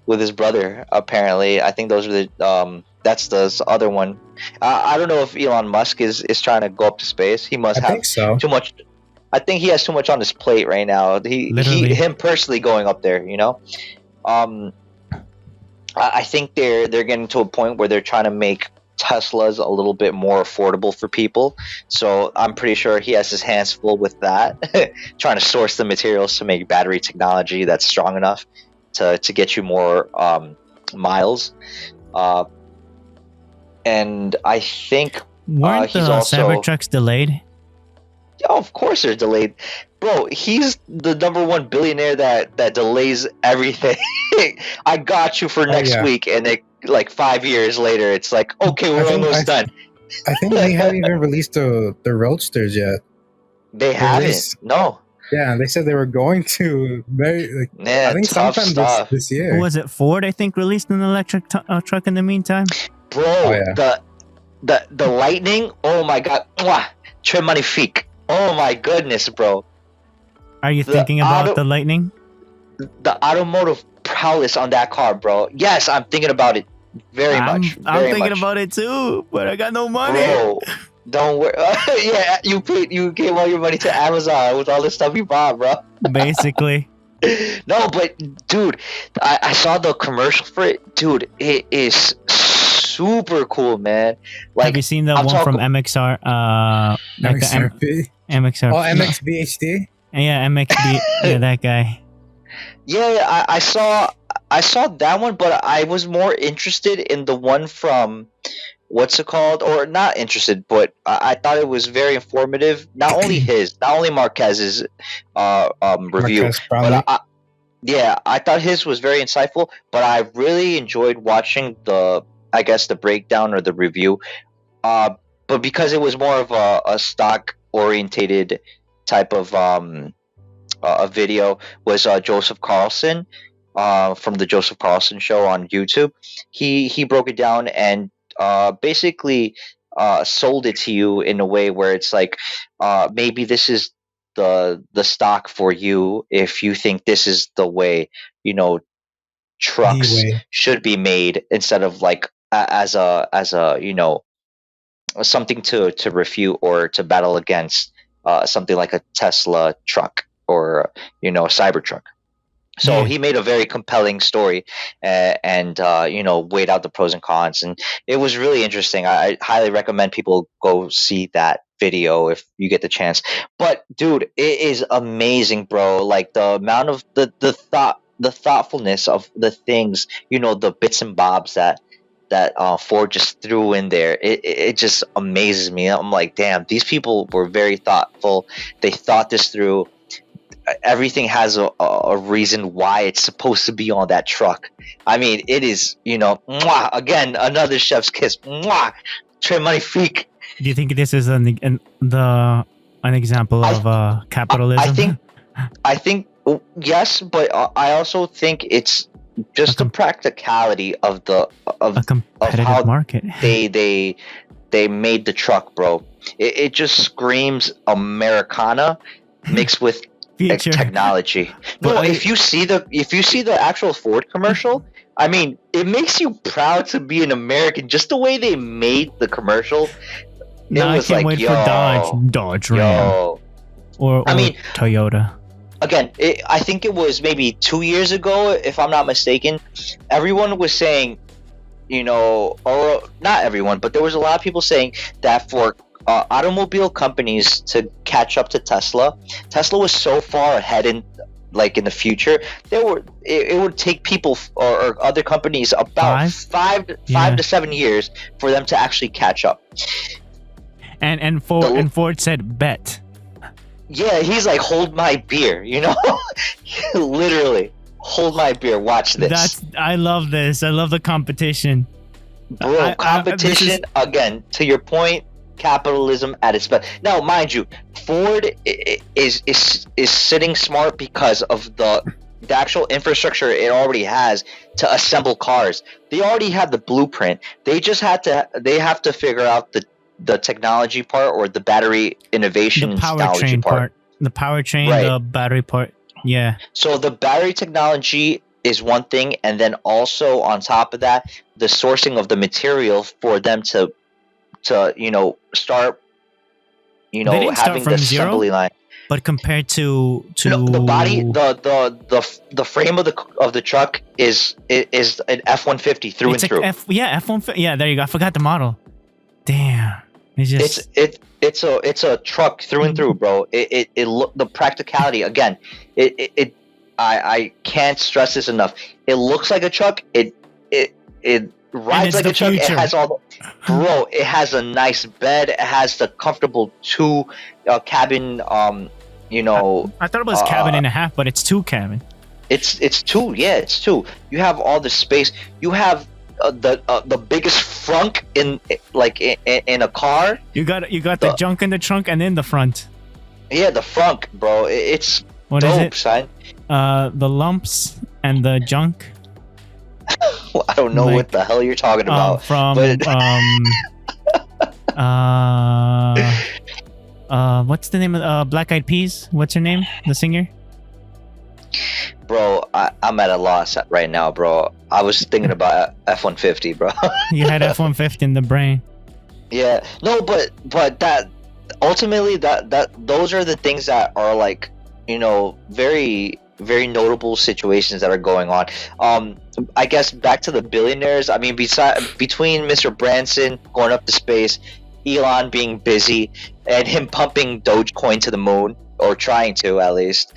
With his brother, apparently. I think those are the that's the other one. I don't know if Elon Musk is trying to go up to space. He must I have think so. too much. I think he has too much on his plate right now. Literally. Him personally going up there, you know. I think they're getting to a point where they're trying to make Teslas a little bit more affordable for people. So I'm pretty sure he has his hands full with that, trying to source the materials to make battery technology that's strong enough to get you more miles. And I think, Weren't he's the also- Cybertrucks delayed? yeah, of course they're delayed. Bro, he's the number one billionaire that delays everything. I got you for next yeah. week, and like 5 years later, it's like, okay, we're almost done. I think they haven't even released the Roadsters yet. They haven't. released- No. Yeah, they said they were going to Yeah, I think tough sometime stuff. this year. Who was it? Ford, I think, released an electric truck in the meantime. Bro, Oh, yeah. the lightning, oh my god. Mwah, Tre magnifique. Oh my goodness, bro. Are you The thinking about auto- the Lightning? The automotive prowess on that car, bro. Yes, I'm thinking about it very much. I'm Very thinking much. about it too, but I got no money. Bro, don't worry. Yeah, you gave all your money to Amazon with all the stuff you bought, bro. Basically. No, but dude, I saw the commercial for it. Dude, it is super cool, man. Like, Have you seen the I'm one from talking- MXR? Like the MXRP. MXR. Oh, MXVHD. Yeah, MXB. Yeah, that guy. Yeah, I saw that one, but I was more interested in the one from what's it called? Or not interested, but I thought it was very informative. Not only Marquez's review, Marquez Brownlee. but I thought his was very insightful. But I really enjoyed watching the breakdown or the review. But because it was more of a stock orientated type of a video, was Joseph Carlson from the Joseph Carlson Show on YouTube. He broke it down and basically sold it to you in a way where it's like maybe this is the stock for you if you think this is the way trucks The way. should be made, instead of like as a something to refute or to battle against something like a Tesla truck or a Cybertruck. So Yeah. he made a very compelling story, and weighed out the pros and cons, and it was really interesting. I highly recommend people go see that video if you get the chance. But dude, it is amazing, bro. Like the amount of the thoughtfulness of the things, the bits and bobs that Ford just threw in there. It just amazes me. I'm like, damn, these people were very thoughtful. They thought this through. Everything has a reason why it's supposed to be on that truck. I mean, it is, mwah, again, another chef's kiss. Mwah, Tre magnifique. Do you think this is an example of capitalism? I think yes, but I also think it's just the practicality of a competitive how market. they made the truck, bro. It just screams Americana mixed with Future. technology. No, But if you see the actual Ford commercial, I mean, it makes you proud to be an American. Just the way they made the commercial, Now I was can't like, wait for Dodge Ram, yo. or I mean, Toyota. Again, I think it was maybe 2 years ago, if I'm not mistaken. Everyone was saying, or not everyone, but there was a lot of people saying that for automobile companies to catch up to Tesla was so far ahead in the future. It would take people or other companies about five to 7 years for them to actually catch up. And Ford said bet. Yeah, he's like, hold my beer, literally, hold my beer. Watch this. I love this. I love the competition. Bro, competition, again, to your point, capitalism at its best. Now, mind you, Ford is sitting smart because of the actual infrastructure it already has to assemble cars. They already have the blueprint. They have to figure out the technology part, or the battery innovation The technology powertrain part. The powertrain, Right. the battery part. Yeah. So the battery technology is one thing, and then also on top of that, the sourcing of the material for them to start They didn't start having the from zero? assembly line. But compared to No, the body, the frame of the truck is an F-150 through it's and through. F1. Yeah, there you go. I forgot the model. Damn. It's just It's a truck through and through, bro. It the practicality, again. I can't stress this enough. It looks like a truck. It rides like a truck. Future. It has bro. It has a nice bed. It has the comfortable two cabin. I thought it was cabin and a half, but it's 2 cabin. It's two. Yeah, it's two. You have all the space. You have the biggest frunk in a car. You got the junk in the trunk and in the front. Yeah, the frunk, bro. It's What is dope, it? son. The lumps and the junk. I don't know Like, what the hell you're talking about. From but what's the name of Black Eyed Peas? What's her name? The singer? bro, I'm at a loss right now, bro. I was thinking about F-150, bro. You had F-150 in the brain. Yeah, no, but that ultimately that those are the things that are like, very very notable situations that are going on. I guess back to the billionaires. I mean, between Mr. Branson going up to space, Elon being busy, and him pumping Dogecoin to the moon, or trying to at least.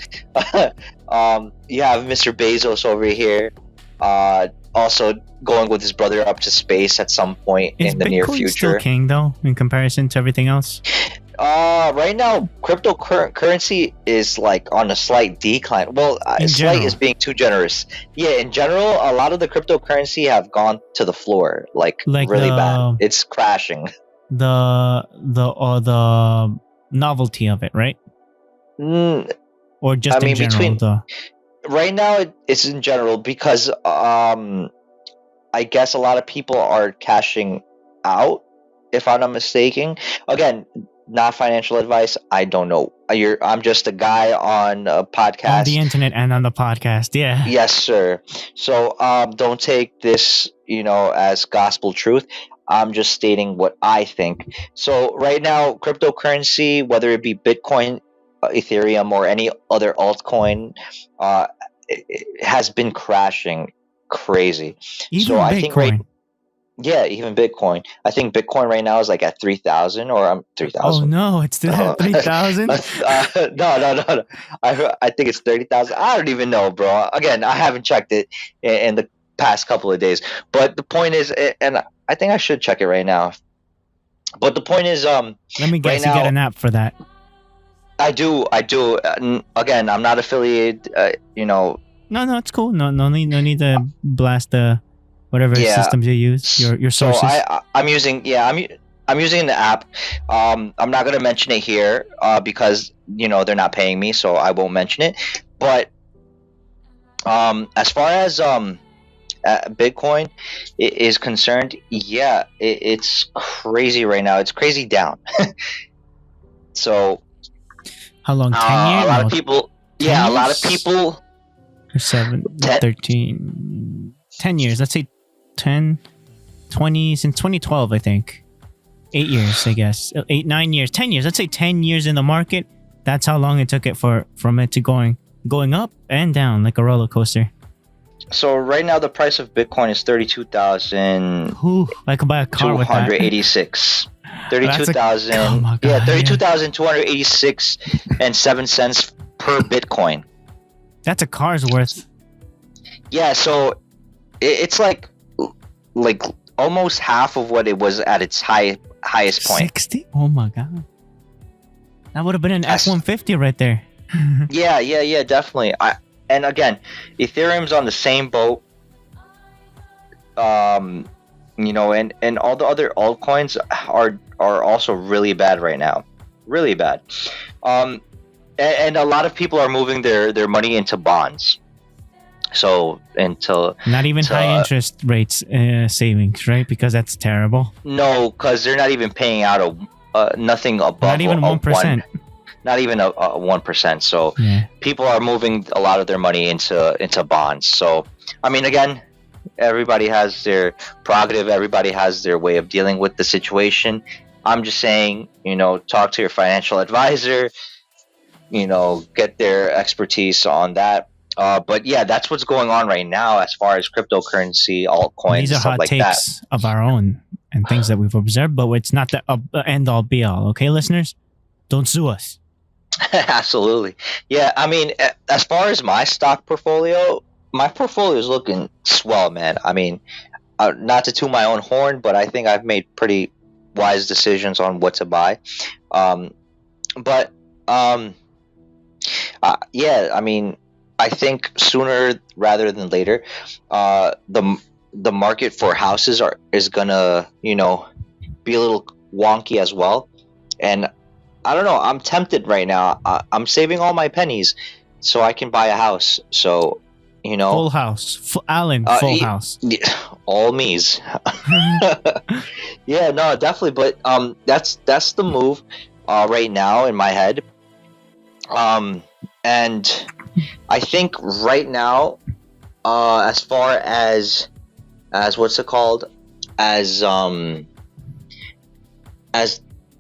You have Mr. Bezos over here, also going with his brother up to space at some point Is in the Bitcoin near still future. king though, in comparison to everything else? Right now, cryptocurrency is like on a slight decline. Well, In slight general. is being too generous. Yeah, in general, a lot of the cryptocurrency have gone to the floor, like really bad. It's crashing. The novelty of it, right? Mm, Or just I mean, in general? right now, it's in general because I guess a lot of people are cashing out, if I'm not mistaken. Again, not financial advice. I don't know. I'm just a guy on a podcast. On the internet and on the podcast, yeah. Yes, sir. So don't take this, as gospel truth. I'm just stating what I think. So right now, cryptocurrency, whether it be Bitcoin, Ethereum, or any other altcoin, it has been crashing crazy. Even So I Bitcoin. think yeah, even Bitcoin. I think Bitcoin right now is like at 3,000 or 3,000. Oh no, it's still at 3,000? No. I think it's 30,000. I don't even know, bro. Again, I haven't checked it in the past couple of days. But the point is, and I think I should check it right now. But the point is, Let me guess, right you now, get an app for that. I do. Again, I'm not affiliated. No, it's cool. No need to blast the whatever Yeah. systems you use. Your So sources. I'm using I'm using the app. I'm not gonna mention it here because they're not paying me, so I won't mention it. But as far as Bitcoin is concerned, yeah, it's crazy right now. It's crazy down. So How long? 10 years? a lot No, of people. 10 Yeah, a lot of years? people. or 7, 10 13, 10 years. Let's say 10, 20, since 2012, I think. 8 years, I guess. 8, 9 years, 10 years. Let's say 10 years in the market. That's how long it took it from it to going up and down like a roller coaster. So right now the price of Bitcoin is 32,286. Whew, I could buy a car with that. 32,000. Oh my God, Yeah, yeah. 32,286 and 7 cents per Bitcoin. That's a car's worth. Yeah, so it's like almost half of what it was at its highest point. 60? Oh my God. That would have been an Yes. F-150 right there. Yeah, definitely. And again, Ethereum's on the same boat. And all the other altcoins are also really bad right now, really bad. And a lot of people are moving their money into bonds. So Not even high interest rates savings, right? Because that's terrible. no, because they're not even paying out nothing above Not even 1%. Not even a 1%. So Yeah. people are moving a lot of their money into bonds. So I mean, again, everybody has their prerogative. Everybody has their way of dealing with the situation. I'm just saying, talk to your financial advisor. Get their expertise on that. But yeah, that's what's going on right now as far as cryptocurrency, altcoins, These are stuff hot like that. takes of our own and things that we've observed, but it's not the end all be all. Okay, listeners? Don't sue us. Absolutely. Yeah, I mean, as far as my stock portfolio, my portfolio is looking swell, man. I mean, not to toot my own horn, but I think I've made pretty wise decisions on what to buy. Yeah, I mean, I think sooner rather than later, the market for houses is gonna, be a little wonky as well, and I don't know. I'm tempted right now. I'm saving all my pennies so I can buy a house. So, Full house. Alan, full house. all me's. Yeah, no, definitely. But that's the move right now in my head. And I think right now, as far as what's it called, as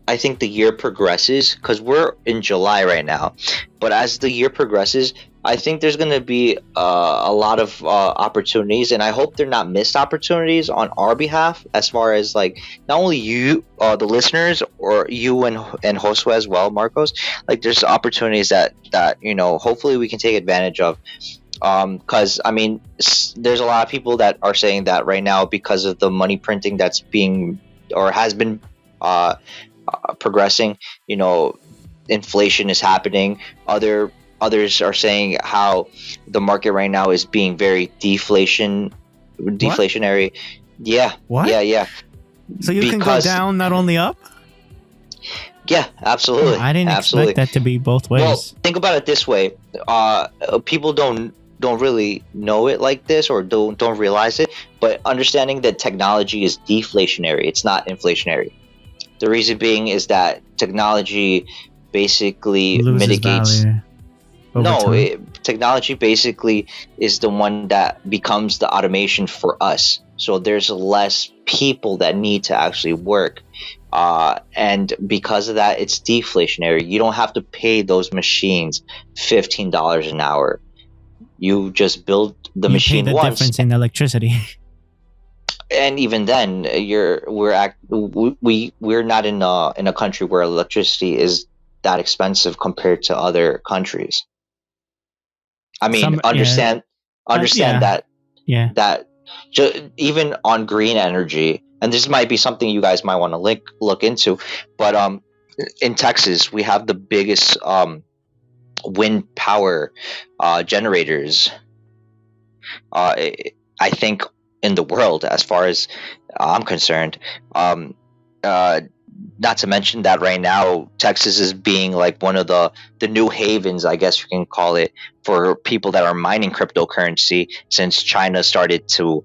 I think the year progresses, because we're in July right now, but as the year progresses, I think there's going to be a lot of opportunities, and I hope they're not missed opportunities on our behalf, as far as like not only you, the listeners, or you and Josue as well, Marcos. Like there's opportunities that hopefully we can take advantage of. Because I mean, there's a lot of people that are saying that right now, because of the money printing that's being or has been progressing, inflation is happening. Others are saying how the market right now is being very deflationary. Yeah. What? Yeah. So you can go down, not only up? Yeah, absolutely. I didn't expect that to be both ways. Well, think about it this way. People don't really know it like this, or don't realize it, but understanding that technology is deflationary, it's not inflationary. The reason being is that technology basically mitigates technology basically is the one that becomes the automation for us. So there's less people that need to actually work, and because of that, it's deflationary. You don't have to pay those machines $15 an hour. You just build the machine pay the once. Difference in electricity. And even then, we're not in a country where electricity is that expensive compared to other countries. I mean, understand that. Yeah. That even on green energy, and this might be something you guys might want to look into, but in Texas we have the biggest wind power generators. I think in the world, as far as I'm concerned. Not to mention that right now Texas is being like one of the new havens, I guess you can call it, for people that are mining cryptocurrency, since China started to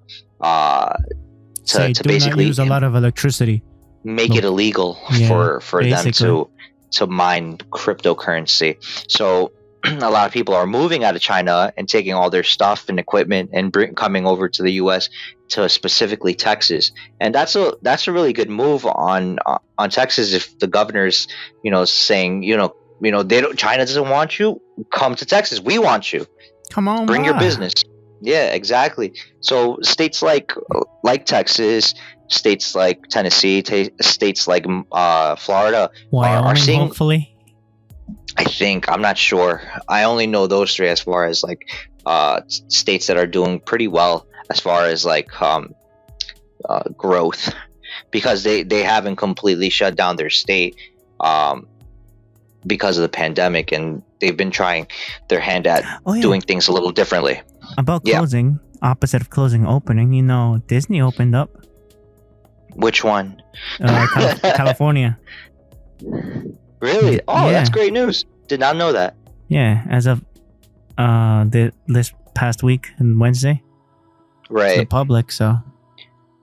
basically use a lot of electricity, make it illegal for them to mine cryptocurrency. So a lot of people are moving out of China and taking all their stuff and equipment and coming over to the U.S. to specifically Texas, and that's a really good move on Texas. If the governor's saying China doesn't want you, come to Texas. We want you. Come on, bring your business. Yeah, exactly. So states like Texas, states like Tennessee, states like Florida, Wyoming, are seeing. Hopefully. I think, I'm not sure. I only know those three as far as like states that are doing pretty well as far as like growth, because they haven't completely shut down their state because of the pandemic, and they've been trying their hand at doing things a little differently. About closing, opposite of closing, opening, Disney opened up. Which one? California. Really? Oh, that's great news. Did not know that. Yeah, as of this past week and Wednesday. Right. To the public, so.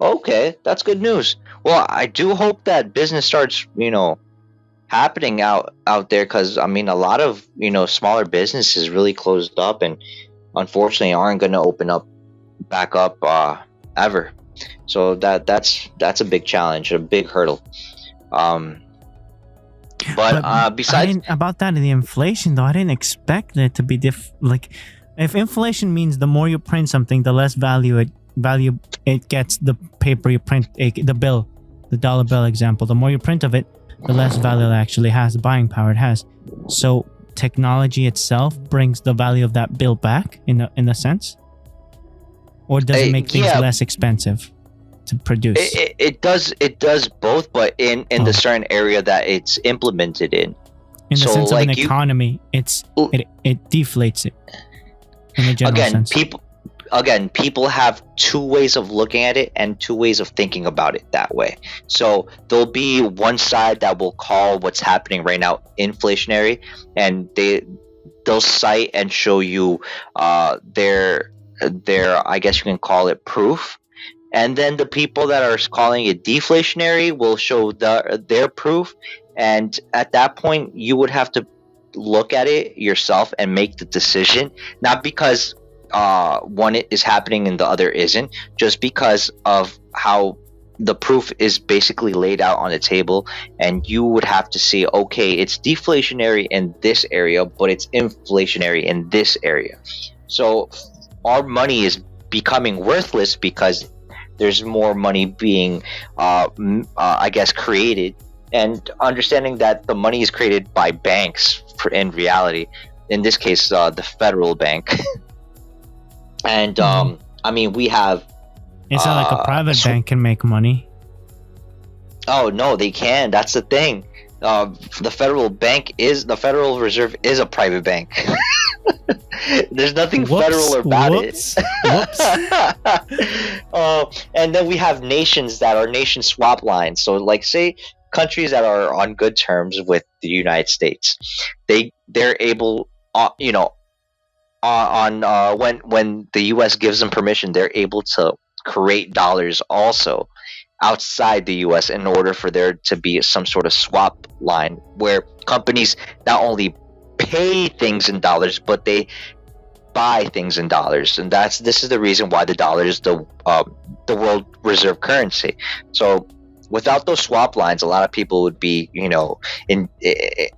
Okay, that's good news. Well, I do hope that business starts, happening out there, because I mean, a lot of smaller businesses really closed up and unfortunately aren't going to open up back up ever. So that's a big challenge, a big hurdle. But besides about that, the inflation though, I didn't expect it to be like, if inflation means the more you print something, the less value it gets. The paper you print, the bill, the dollar bill example, the more you print of it, the less value it actually has, the buying power it has. So technology itself brings the value of that bill back in a sense, or does it make things less expensive to produce? It does both, but in the certain area that it's implemented in. In the sense of an economy, it deflates it. In a general sense. again, people have two ways of looking at it and two ways of thinking about it that way. So there'll be one side that will call what's happening right now inflationary, and they'll cite and show you their I guess you can call it proof. And then the people that are calling it deflationary will show their proof. And at that point, you would have to look at it yourself and make the decision, not because one is happening and the other isn't, just because of how the proof is basically laid out on the table. And you would have to see, okay, it's deflationary in this area, but it's inflationary in this area. So our money is becoming worthless because there's more money being I guess created, and understanding that the money is created by banks in reality, in this case the federal bank. And I mean, we have It's not like a private bank can make money. Oh no, they can. That's the thing. The Federal Reserve is a private bank. There's nothing federal about it. And then we have nations that are nation swap lines. So, like, say countries that are on good terms with the United States, they're able, when the U.S. gives them permission, they're able to create dollars also outside the US in order for there to be some sort of swap line where companies not only pay things in dollars, but they buy things in dollars. And this is the reason why the dollar is the world reserve currency. So without those swap lines, a lot of people would be, in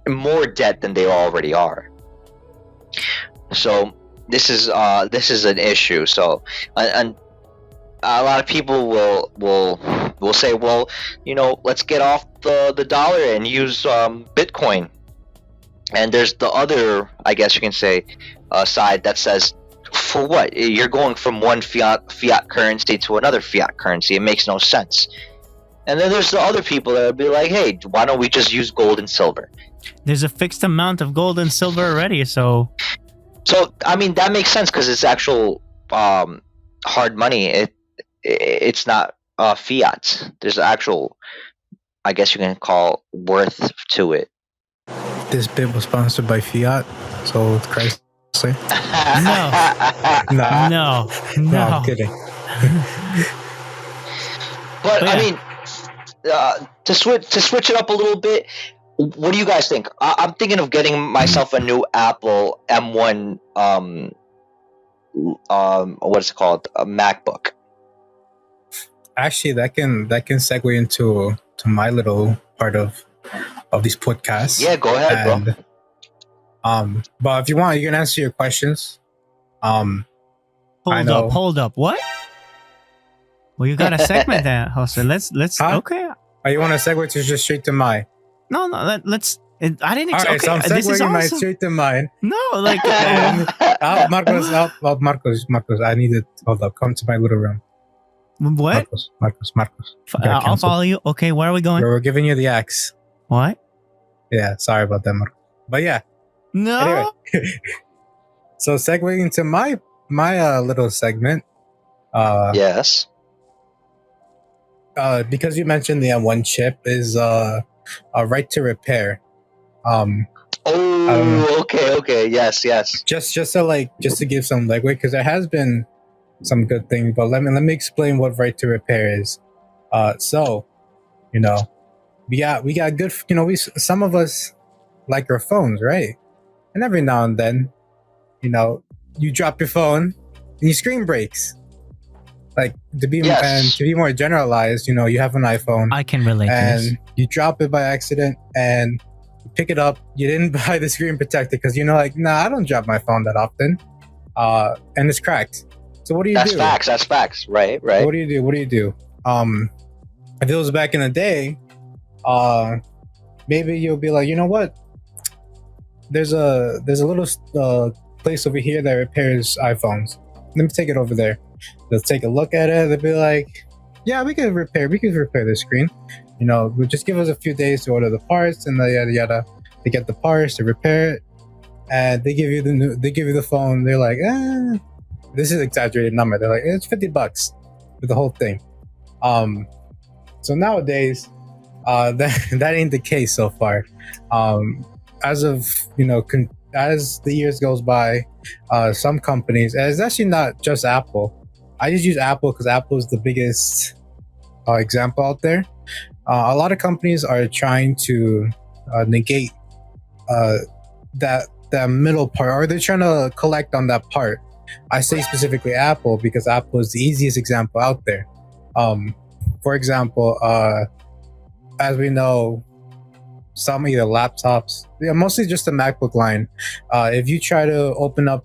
more debt than they already are. So this is an issue. So and a lot of people will say, well, let's get off the dollar and use Bitcoin. And there's the other, I guess you can say, side that says, for what? You're going from one fiat currency to another fiat currency. It makes no sense. And then there's the other people that would be like, hey, why don't we just use gold and silver? There's a fixed amount of gold and silver already, so I mean, that makes sense because it's actual hard money. It's not fiat. There's actual, I guess you can call, worth to it. This bit was sponsored by Fiat, so Chrysler. No, I'm kidding. But yeah. I mean, to switch it up a little bit, what do you guys think? I'm thinking of getting myself a new Apple M1. What's it called? A MacBook. Actually, that can segue into my little part of these podcasts. Yeah, go ahead, bro. But if you want, you can answer your questions. Hold up. What? Well, you got to segment that, Jose. Let's. Huh? Okay. Oh, you want to segue to just straight to mine? No. Let's. I didn't. All right, Okay, so I'm this is segueing my awesome. straight to mine. No, like. Marcos, I need to hold up. Come to my little room. What? Marcos. I'll follow you. Okay, where are we going? We're giving you the axe. What? Yeah, sorry about that, Marcos. But yeah. No. Anyway, so segueing into my little segment. Yes. Because you mentioned the M1 chip is a right to repair. Okay. Yes. Just to give some legway, because there has been some good things, but let me explain what right to repair is. So, we got good. Some of us like our phones, right? And every now and then, you drop your phone and your screen breaks. Like to be more generalized, you have an iPhone. I can relate to this. And you drop it by accident and you pick it up. You didn't buy the screen protector because I don't drop my phone that often. And it's cracked. So what do you do? That's facts. Right. What do you do? If it was back in the day, maybe you'll be like, you know what? There's a little place over here that repairs iPhones. Let me take it over there. They'll take a look at it. They'll be like, yeah, we can repair the screen. Just give us a few days to order the parts and yada yada. They get the parts to repair it, and they give you the phone. They're like, this is exaggerated number. They're like, it's $50 for the whole thing. So nowadays, that ain't the case so far. As of as the years goes by, some companies, and it's actually not just Apple. I just use Apple because Apple is the biggest example out there. A lot of companies are trying to negate that middle part, or they're trying to collect on that part. I say specifically Apple because Apple is the easiest example out there. For example, as we know, some either laptops, mostly just the MacBook line. If you try to open up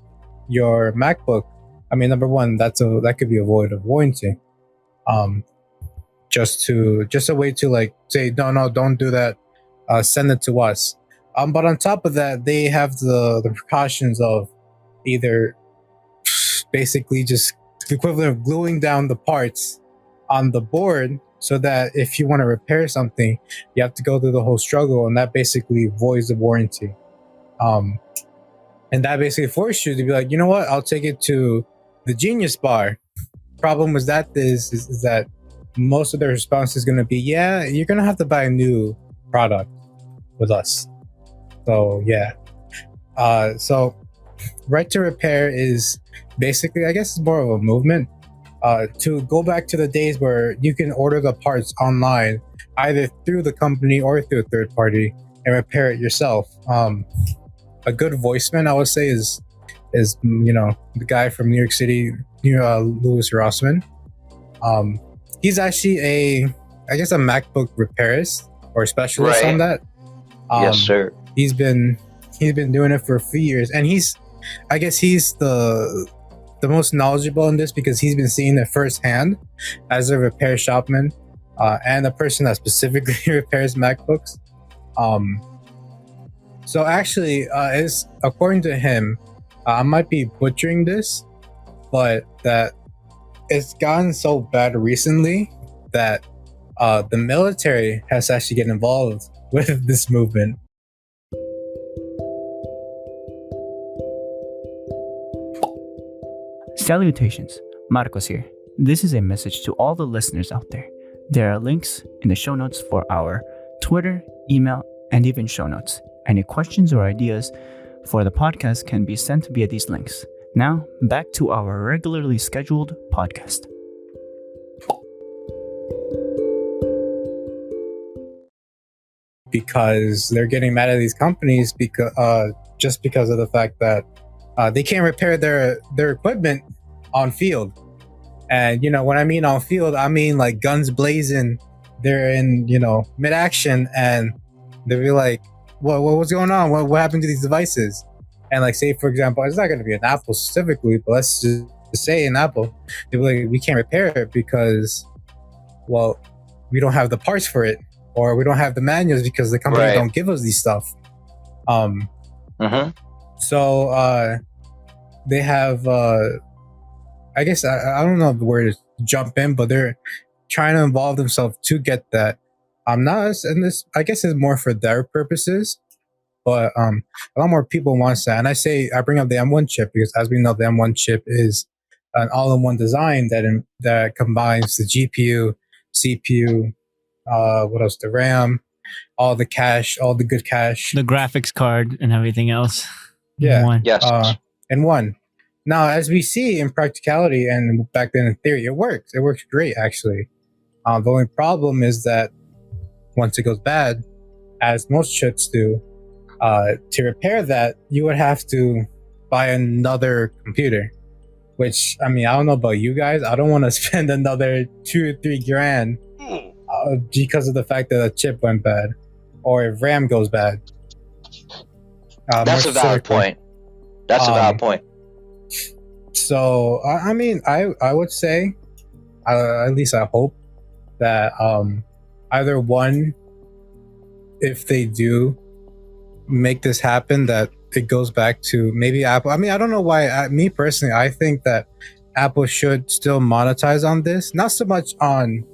your MacBook, I mean, number one, that could be a void of warranty. Just a way to like say, no, don't do that. Send it to us. But on top of that, they have the precautions of either basically just the equivalent of gluing down the parts on the board, so that if you want to repair something, you have to go through the whole struggle, and that basically voids the warranty. And that basically forces you to be like, you know what, I'll take it to the Genius Bar. Problem with that is that most of their response is going to be, yeah, you're going to have to buy a new product with us. So yeah. So right to repair is basically, I guess, it's more of a movement to go back to the days where you can order the parts online, either through the company or through a third party, and repair it yourself. A good voiceman, I would say, is the guy from New York City, Louis Rossman. He's actually a MacBook repairist or specialist on that. Yes, sir. He's been doing it for a few years, and he's the most knowledgeable in this because he's been seeing it firsthand as a repair shopman and a person that specifically repairs MacBooks. So actually, is according to him, I might be butchering this, but that it's gotten so bad recently that the military has actually get involved with this movement. Salutations, Marcos here. This is a message to all the listeners out there. There are links in the show notes for our Twitter, email, and even show notes. Any questions or ideas for the podcast can be sent via these links. Now, back to our regularly scheduled podcast. Because they're getting mad at these companies just because of the fact that they can't repair their equipment on field. And when I mean on field, I mean like guns blazing. They're in mid-action, and they'll be like, what's going on? What happened to these devices? And like, say for example, it's not going to be an Apple specifically, but let's just say an Apple, they'll be like, we can't repair it because, well, we don't have the parts for it, or we don't have the manuals because the company don't give us these stuff. So they have, I guess, I don't know the word is jump in, but they're trying to involve themselves to get that. Not, and this, I guess, is more for their purposes, but a lot more people want that. And I bring up the M1 chip because, as we know, the M1 chip is an all-in-one design that combines the GPU, CPU, what else? The RAM, all the cache, all the good cache, the graphics card, and everything else. Yeah. One. Yes. In one. Now, as we see in practicality and back then in theory, it works. It works great, actually. The only problem is that once it goes bad, as most chips do, to repair that, you would have to buy another computer. Which, I mean, I don't know about you guys. I don't want to spend another $2 or $3 grand because of the fact that a chip went bad, or if RAM goes bad. That's a valid point. That's a valid point. So, I mean, I would say, at least I hope, that either one, if they do make this happen, that it goes back to maybe Apple. I mean, I don't know why. Me personally, I think that Apple should still monetize on this. Not so much on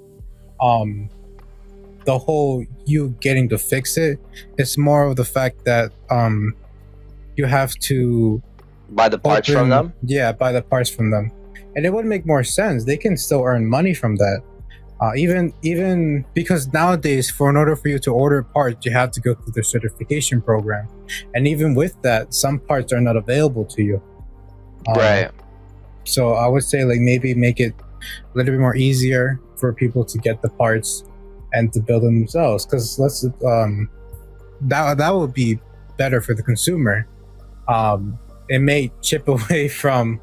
the whole you getting to fix it. It's more of the fact that you have to Buy the parts from them. Yeah, buy the parts from them, and it would make more sense. They can still earn money from that. Even because nowadays, in order for you to order parts, you have to go through the certification program, and even with that, some parts are not available to you. Right. So I would say like maybe make it a little bit more easier for people to get the parts and to build them themselves. Because that would be better for the consumer. It may chip away from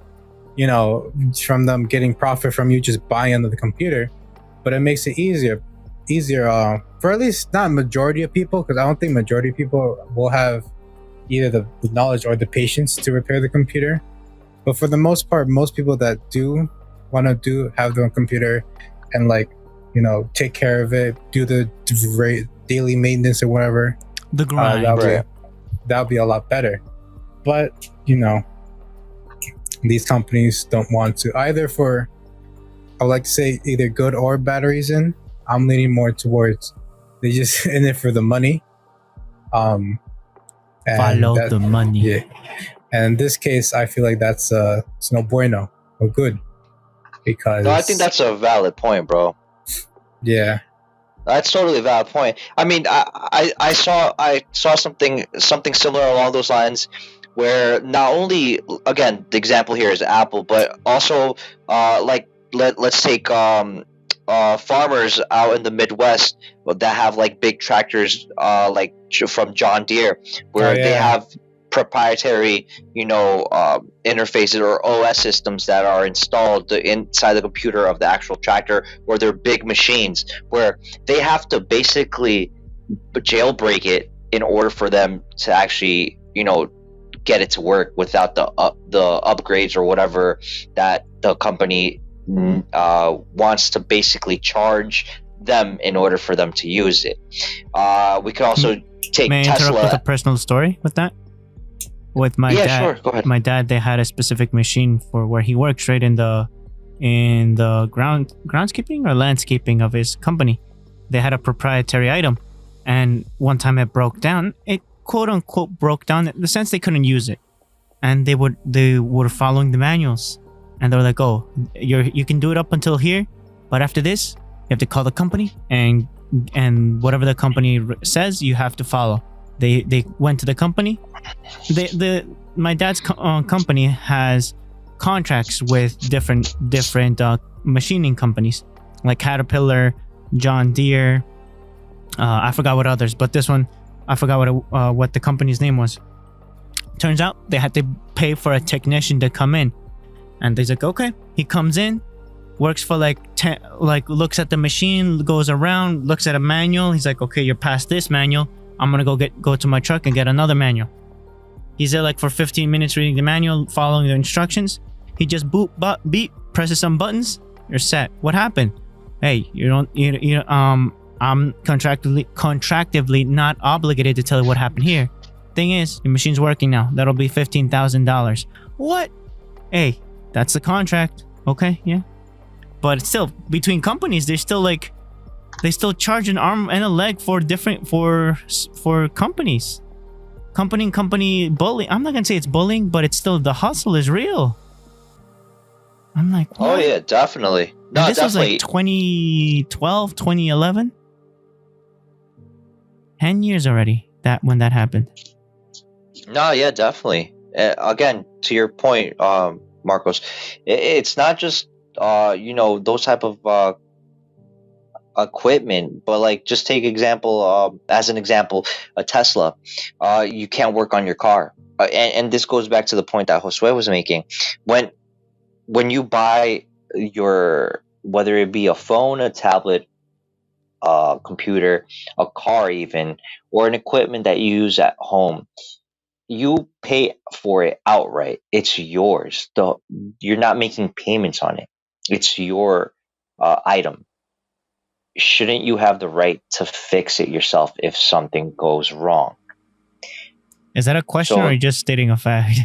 from them getting profit from you just buying under the computer. But it makes it easier for at least not majority of people, because I don't think majority of people will have either the knowledge or the patience to repair the computer. But for the most part, most people that do want to have their own computer and take care of it, do the daily maintenance or whatever, The grind. that would be a lot better. But these companies don't want to either for, I would like to say, either good or bad reason. I'm leaning more towards they just in it for the money. And Follow the money. Yeah. And in this case, I feel like that's it's no bueno or good, because No, I think that's a valid point, bro. Yeah. That's totally a valid point. I mean, I saw something similar along those lines, where not only, again, the example here is Apple, but also let's take farmers out in the Midwest that have big tractors from John Deere, where they have proprietary interfaces or OS systems that are installed inside the computer of the actual tractor, or they're big machines where they have to basically jailbreak it in order for them to actually get it to work without the upgrades or whatever that the company wants to basically charge them in order for them to use it. We could also take May I Tesla. interrupt with a personal story with that? With my dad, sure, go ahead. My dad, they had a specific machine for where he works, right in the groundskeeping or landscaping of his company. They had a proprietary item, and one time it broke down. It quote unquote broke down in the sense they couldn't use it, and they were following the manuals, and they were like, "Oh, you can do it up until here, but after this, you have to call the company, and whatever the company says, you have to follow." They went to the company. My dad's company has contracts with different machining companies like Caterpillar, John Deere. I forgot what others, but this one I forgot what the company's name was. Turns out they had to pay for a technician to come in, and they're like, okay, he comes in, works for looks at the machine, goes around, looks at a manual. He's like, okay, you're past this manual. I'm gonna go to my truck and get another manual. He's there for 15 minutes reading the manual, following the instructions. He just beep, presses some buttons. You're set. What happened? Hey, I'm contractively not obligated to tell you what happened here. Thing is, your machine's working now. That'll be $15,000. What? Hey, that's the contract. Okay, yeah. But still, between companies, they still charge an arm and a leg for companies. Company bullying. I'm not gonna say it's bullying, but it's still, the hustle is real. I'm like, what? Oh yeah, definitely. No, and this definitely. was 2012, 2011. 10 years already when that happened. No, yeah, definitely. Again, to your point, Marcos, it's not just those type of equipment, but just take as an example, a Tesla. You can't work on your car, and this goes back to the point that Josue was making. When you buy whether it be a phone, a tablet, a computer, a car even, or an equipment that you use at home, you pay for it outright. It's yours. You're not making payments on it. It's your item. Shouldn't you have the right to fix it yourself if something goes wrong? Is that a question, or are you just stating a fact?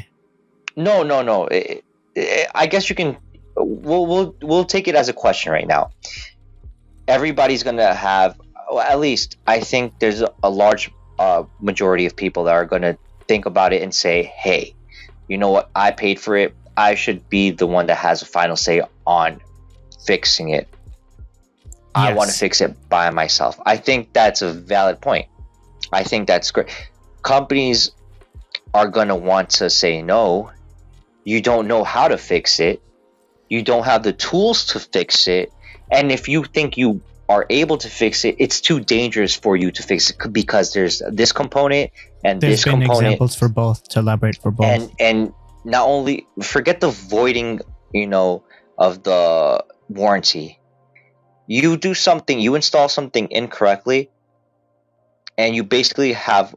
No. I guess you can. We'll take it as a question right now. Everybody's gonna have, at least I think there's a large majority of people that are gonna think about it and say, "Hey, you know what, I paid for it, I should be the one that has a final say on fixing it. I want to Yes. fix it by myself. I think that's a valid point. I think that's great. Companies are going to want to say, no, you don't know how to fix it. You don't have the tools to fix it. And if you think you are able to fix it, it's too dangerous for you to fix it because there's this component and There's this been component. examples for both, to elaborate for both. And not only forget the voiding, of the warranty. You do something, you install something incorrectly, and you basically have,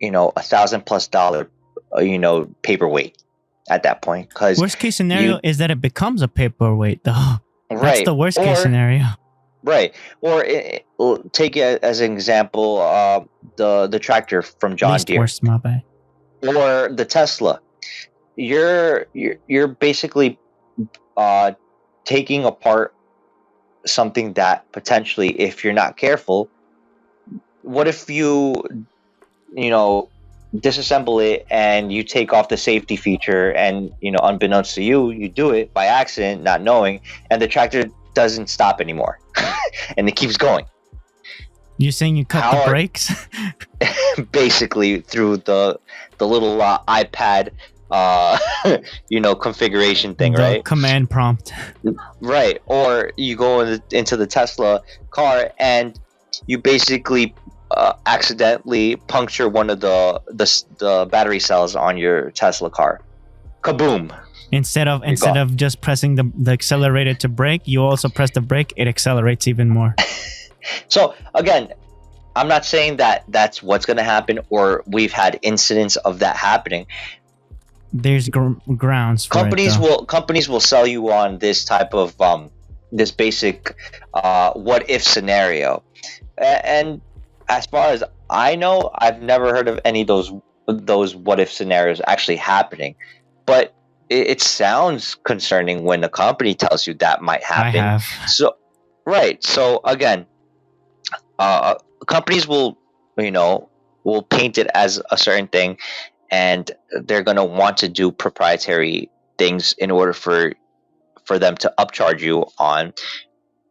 $1,000+ paperweight at that point. Because Worst case scenario is that it becomes a paperweight, though. That's right, the worst case scenario. right, or take it as an example, the tractor from John Least Deere, worst, my bad. or the Tesla. You're basically taking apart something that potentially, if you're not careful, what if you disassemble it and you take off the safety feature, and unbeknownst to you, you do it by accident, not knowing, and the tractor doesn't stop anymore and it keeps going. You saying you cut the brakes? Basically through the little iPad configuration thing, The right? command prompt. Right. Or you go into the Tesla car and you basically accidentally puncture one of the battery cells on your Tesla car. Kaboom. Instead of just pressing the accelerator to brake, you also press the brake, it accelerates even more. So again, I'm not saying that that's what's going to happen, or we've had incidents of that happening. There's grounds for Companies it, though. companies will sell you on this type of this basic what if scenario, and as far as I know, I've never heard of any of those what if scenarios actually happening, but it sounds concerning when a company tells you that might happen. I have. So right, so again, companies will paint it as a certain thing, and they're going to want to do proprietary things in order for them to upcharge you on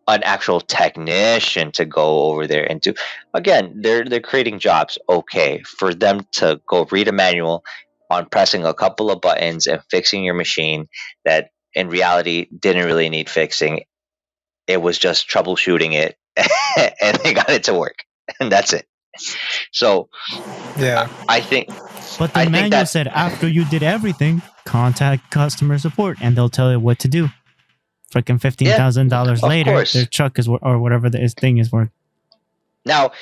an actual technician to go over there and do. Again, they're creating jobs. Okay, for them to go read a manual on pressing a couple of buttons and fixing your machine that in reality didn't really need fixing. It was just troubleshooting it and they got it to work, and that's it. So Yeah. I think But the I think manual that- said after you did everything, contact customer support and they'll tell you what to do. Freaking $15,000 of later, course. their truck is or whatever this thing is worth. Now,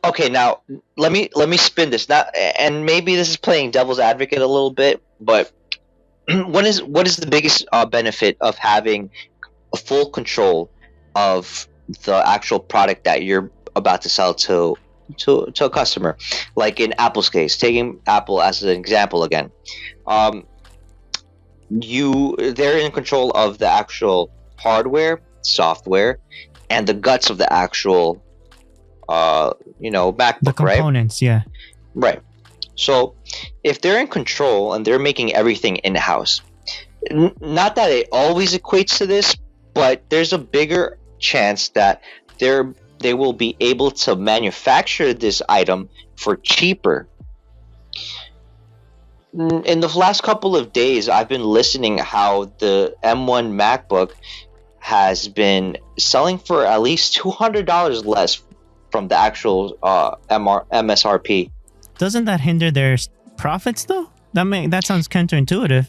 okay, now let me spin this. Now, and maybe this is playing devil's advocate a little bit, but what is the biggest benefit of having a full control of the actual product that you're about to sell to a customer? Like in Apple's case, taking Apple as an example again, they're in control of the actual hardware, software, and the guts of the actual MacBook, The components, yeah. right? So if they're in control and they're making everything in-house, not that it always equates to this, but there's a bigger chance that they will be able to manufacture this item for cheaper. In the last couple of days, I've been listening how the M1 MacBook has been selling for at least $200 less from the actual MSRP. Doesn't that hinder their profits though? That sounds counterintuitive.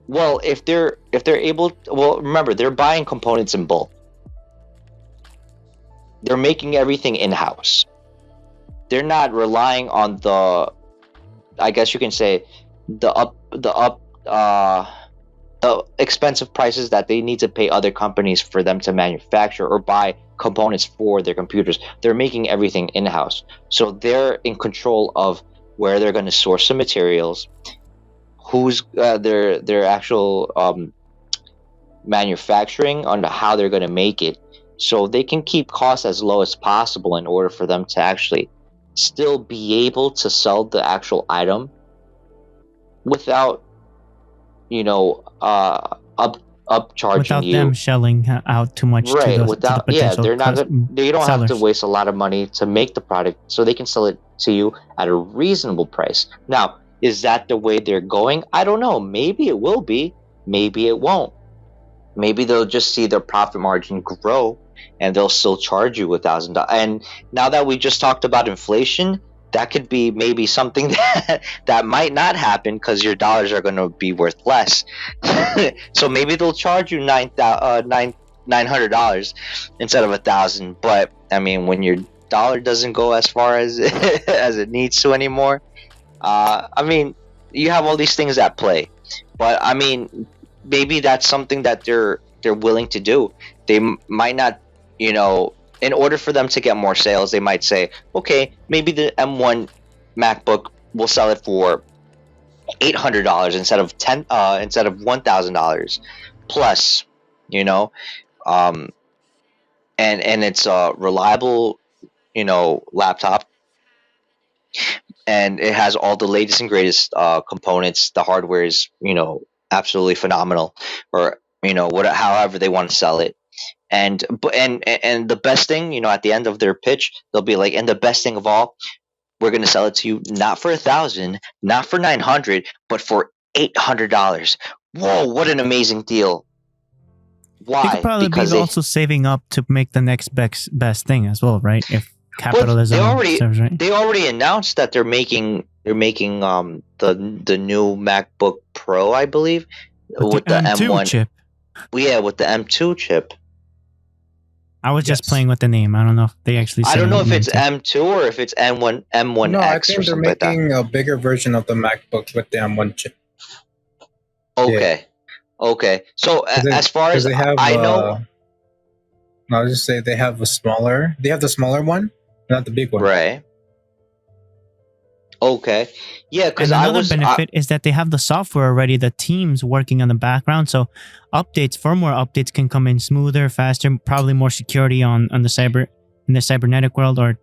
Well, if they're able, well, remember, they're buying components in bulk. They're making everything in-house. They're not relying on I guess you can say, the expensive prices that they need to pay other companies for them to manufacture or buy components for their computers. They're making everything in-house, so they're in control of where they're going to source the materials, who's their actual manufacturing, on how they're going to make it, so they can keep costs as low as possible in order for them to actually still be able to sell the actual item without upcharging without you. them shelling out too much to Right, the without potential they're not gonna, they don't have to sellers. waste a lot of money to make the product, so they can sell it to you at a reasonable price. Now, is that the way they're going? I don't know. Maybe it will be, maybe it won't. Maybe they'll just see their profit margin grow and they'll still charge you $1,000. And now that we just talked about inflation, that could be maybe something that might not happen because your dollars are going to be worth less. So maybe they'll charge you $900 instead of 1,000. But I mean, when your dollar doesn't go as far as as it needs to anymore, I mean, you have all these things at play. But I mean, maybe that's something that they're willing to do. They might not, in order for them to get more sales, they might say, okay, maybe the M1 MacBook will sell it for $800 instead of $1,000 plus, um, and it's a reliable, laptop, and it has all the latest and greatest components. The hardware is, absolutely phenomenal, or however they want to sell it. And the best thing, at the end of their pitch, they'll be like, and the best thing of all, we're going to sell it to you not for 1,000, not for 900, but for $800. Whoa, what an amazing deal! They Why? could probably Because be also saving up to make the next best thing as well, right? If capitalism serves, right? they already announced that they're making the new MacBook Pro, I believe, with the M2 M1 chip. Yeah, with the M2 chip. I was just Yes. playing with the name. I don't know if they actually. I said don't know if it's M2. M2 or if it's M1X No, I or think they're something like that. making a bigger version of the MacBook with the M1 chip. Okay. So 'Cause they- as far 'cause as they have, I know, I'll just say they have the smaller one, not the big one. right? Okay. Yeah, because And I another was benefit is that they have the software already, the teams working on the background. So firmware updates can come in smoother, faster, probably more security in the cybernetic world or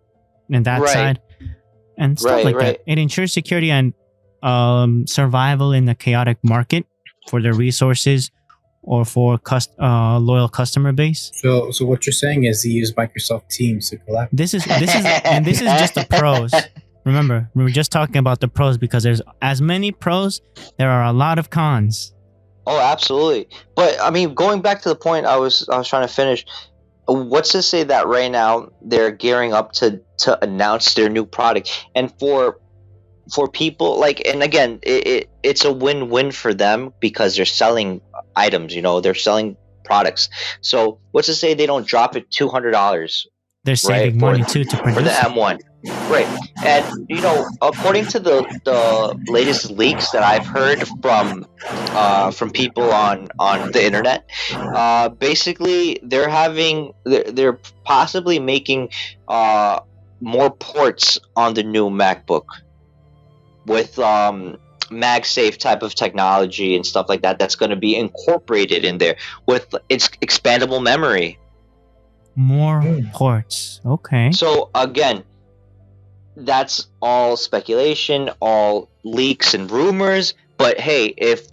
in that Right. side. And stuff Right, like right. that. It ensures security and survival in the chaotic market for their resources or for loyal customer base. So what you're saying is they use Microsoft Teams to collab. This is just the pros. Remember, we were just talking about the pros because there's as many pros, there are a lot of cons. Oh, absolutely. But I mean, going back to the point I was trying to finish. What's to say that right now they're gearing up to announce their new product, and for people and again, it's a win-win for them because they're selling items. They're selling products. So what's to say they don't drop it $200? They're saving for- money too to for the produce. M1. Right. And according to the latest leaks that I've heard from people on the internet, basically they're possibly making more ports on the new MacBook with MagSafe type of technology and stuff like that that's going to be incorporated in there with its expandable memory. More ports. Okay. So again, that's all speculation, all leaks and rumors. But hey, if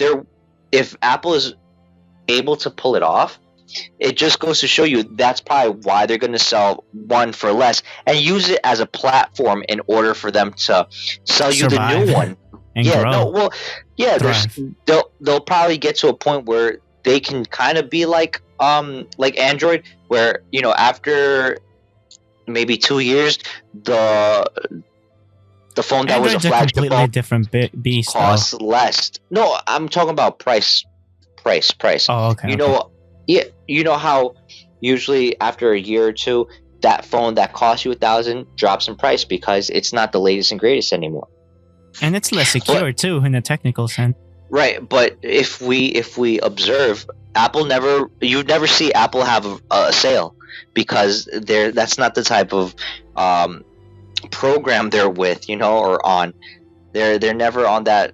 Apple is able to pull it off, it just goes to show you that's probably why they're going to sell one for less and use it as a platform in order for them to sell you the Survive new one. and Yeah, grow. no, well, yeah, they'll probably get to a point where they can kind of be like Android, where after maybe 2 years, the phone that was a Android's a flagship completely phone different beast. Though. costs less. No, I'm talking about price. Oh, okay. You okay. know, yeah, you know how usually after a year or two, that phone that cost you 1,000 drops in price because it's not the latest and greatest anymore. And it's less secure too in a technical sense. Right, but if we observe, you never see Apple have a sale because that's not the type of program they're with, or on. They're never on that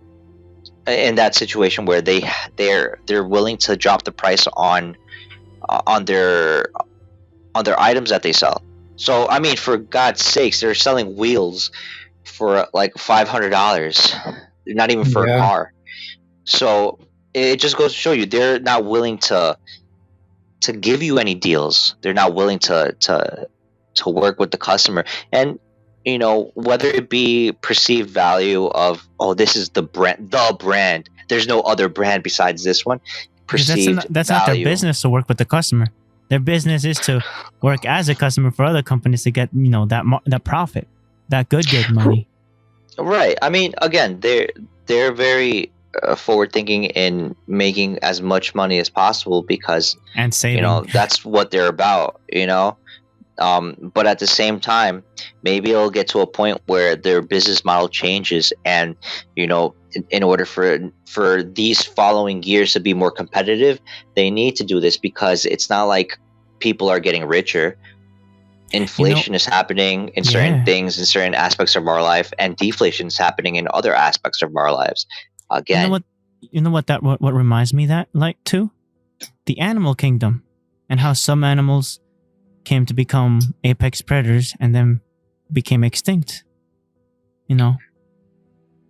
in that situation where they're willing to drop the price on their items that they sell. So I mean, for God's sakes, they're selling wheels for like $500. Not even for a Yeah. car. So it just goes to show you they're not willing to give you any deals. They're not willing to work with the customer. And whether it be perceived value of, oh, this is the brand. There's no other brand besides this one. Perceived that's not their value. business to work with the customer. Their business is to work as a customer for other companies to get that profit, that good money. Right. I mean, again, they're very forward thinking in making as much money as possible because and saving. That's what they're about. But at the same time, maybe it'll get to a point where their business model changes, and in order for these following years to be more competitive, they need to do this, because it's not like people are getting richer. Inflation is happening in certain things, in certain aspects of our life, and deflation is happening in other aspects of our lives. Again, what reminds me that like too, the animal kingdom, and how some animals came to become apex predators and then became extinct.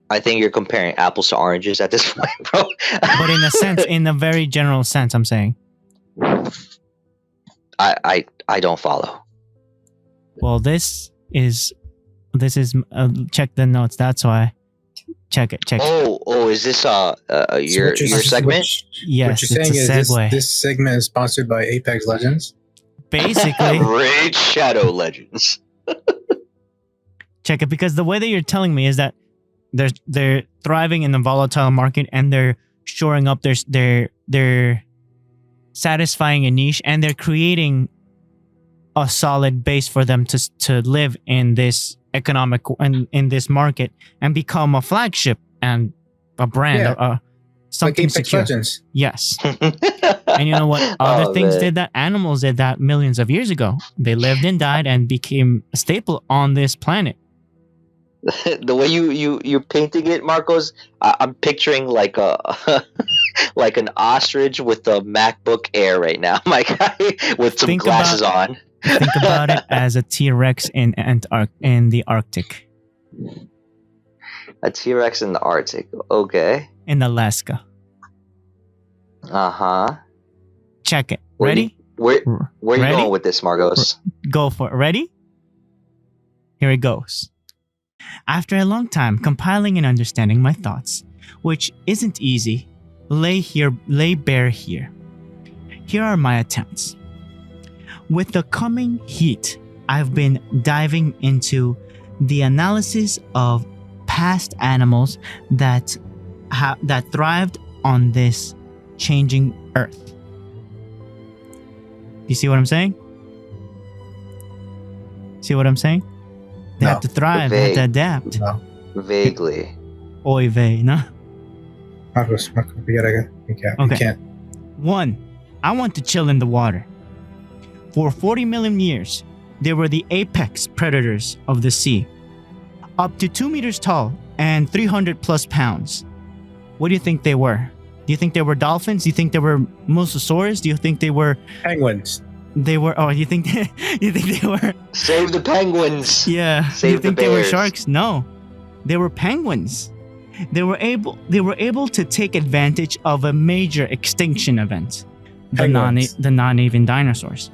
I think you're comparing apples to oranges at this point, bro. But in a very general sense, I'm saying. I don't follow. Well, this is check the notes. That's why. Check it. Oh, is this your segment? What Yes, you're saying it's a is segue. this segment is sponsored by Apex Legends? Basically, Raid Shadow Legends. check it, because the way that you're telling me is that they're thriving in the volatile market, and they're shoring up they're satisfying a niche, and they're creating a solid base for them to live in this economic and in this market and become a flagship and a brand, something like Apex secure. Legends. Yes. And you know what? Other things did that. Animals did that millions of years ago. They lived and died and became a staple on this planet. The way you're painting it, Marcos, I'm picturing like like an ostrich with a MacBook Air right now, my guy, with some glasses on. Think about it as a T-Rex in the Arctic. A T-Rex in the Arctic. Okay. In Alaska. Uh-huh. Check it. Ready? Where are you Ready? going with this, Marcos? Go for it. Ready? Here it goes. After a long time compiling and understanding my thoughts, which isn't easy, lay bare here. Here are my attempts. With the coming heat, I've been diving into the analysis of past animals that thrived on this changing earth. You see what I'm saying? See what I'm saying? They No. have to thrive, they have to adapt. No. Vaguely. Oy vey, no? Marcos, we gotta recap. Okay. You can't. 1. I want to chill in the water. For 40 million years, they were the apex predators of the sea. Up to 2 meters tall and 300 plus pounds. What do you think they were? Do you think they were dolphins? Do you think they were mosasaurs? Do you think they were... Penguins. you think they were... Save the penguins. Yeah. Save You think the they were bears. sharks? No. They were penguins. They were able to take advantage of a major extinction event. The Penguins. non-avian dinosaurs.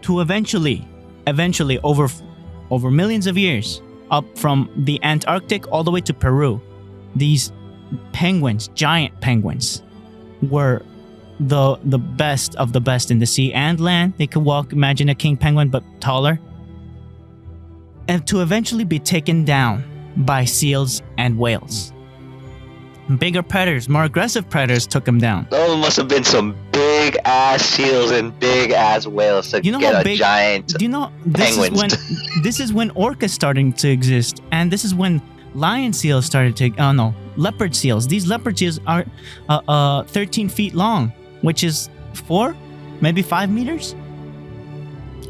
To eventually over millions of years, up from the Antarctic all the way to Peru, these penguins, giant penguins, were the best of the best in the sea and land. They could walk, imagine a king penguin, but taller. And to eventually be taken down by seals and whales. Bigger predators, more aggressive predators took them down. Those must have been some big ass seals and big ass whales to You know get how a big- giant. Do you know Penguins. this is when orcas starting to exist, and this is when lion seals started to leopard seals. These leopard seals are 13 feet long, which is 4, maybe 5 meters.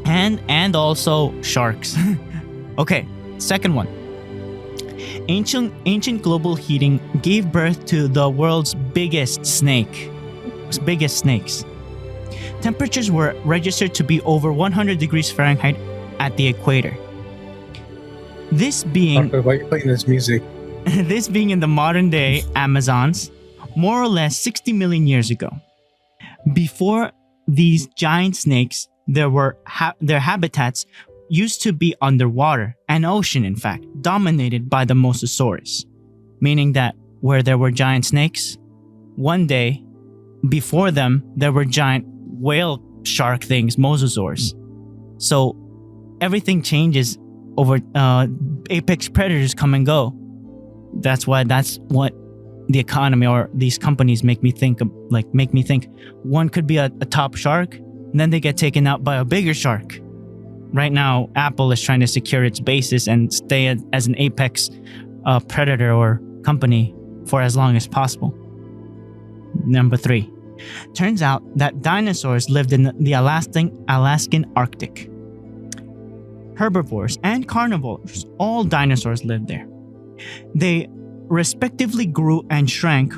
And also sharks. Okay, second one. Ancient global heating gave birth to the world's biggest snakes. Temperatures were registered to be over 100 degrees Fahrenheit at the equator. This being Marcos, why are you playing this music? this being in the modern day Amazons more or less 60 million years ago. Before these giant snakes, their habitats used to be underwater, an ocean in fact, dominated by the Mosasaurus, meaning that where there were giant snakes, one day before them there were giant whale shark things, mosasaurs. So everything changes over apex predators come and go. That's what the economy or these companies make me think one could be a top shark, and then they get taken out by a bigger shark. Right now, Apple is trying to secure its basis and stay as an apex predator or company for as long as possible. Number 3. Turns out that dinosaurs lived in the Alaskan Arctic. Herbivores and carnivores, all dinosaurs lived there. They respectively grew and shrank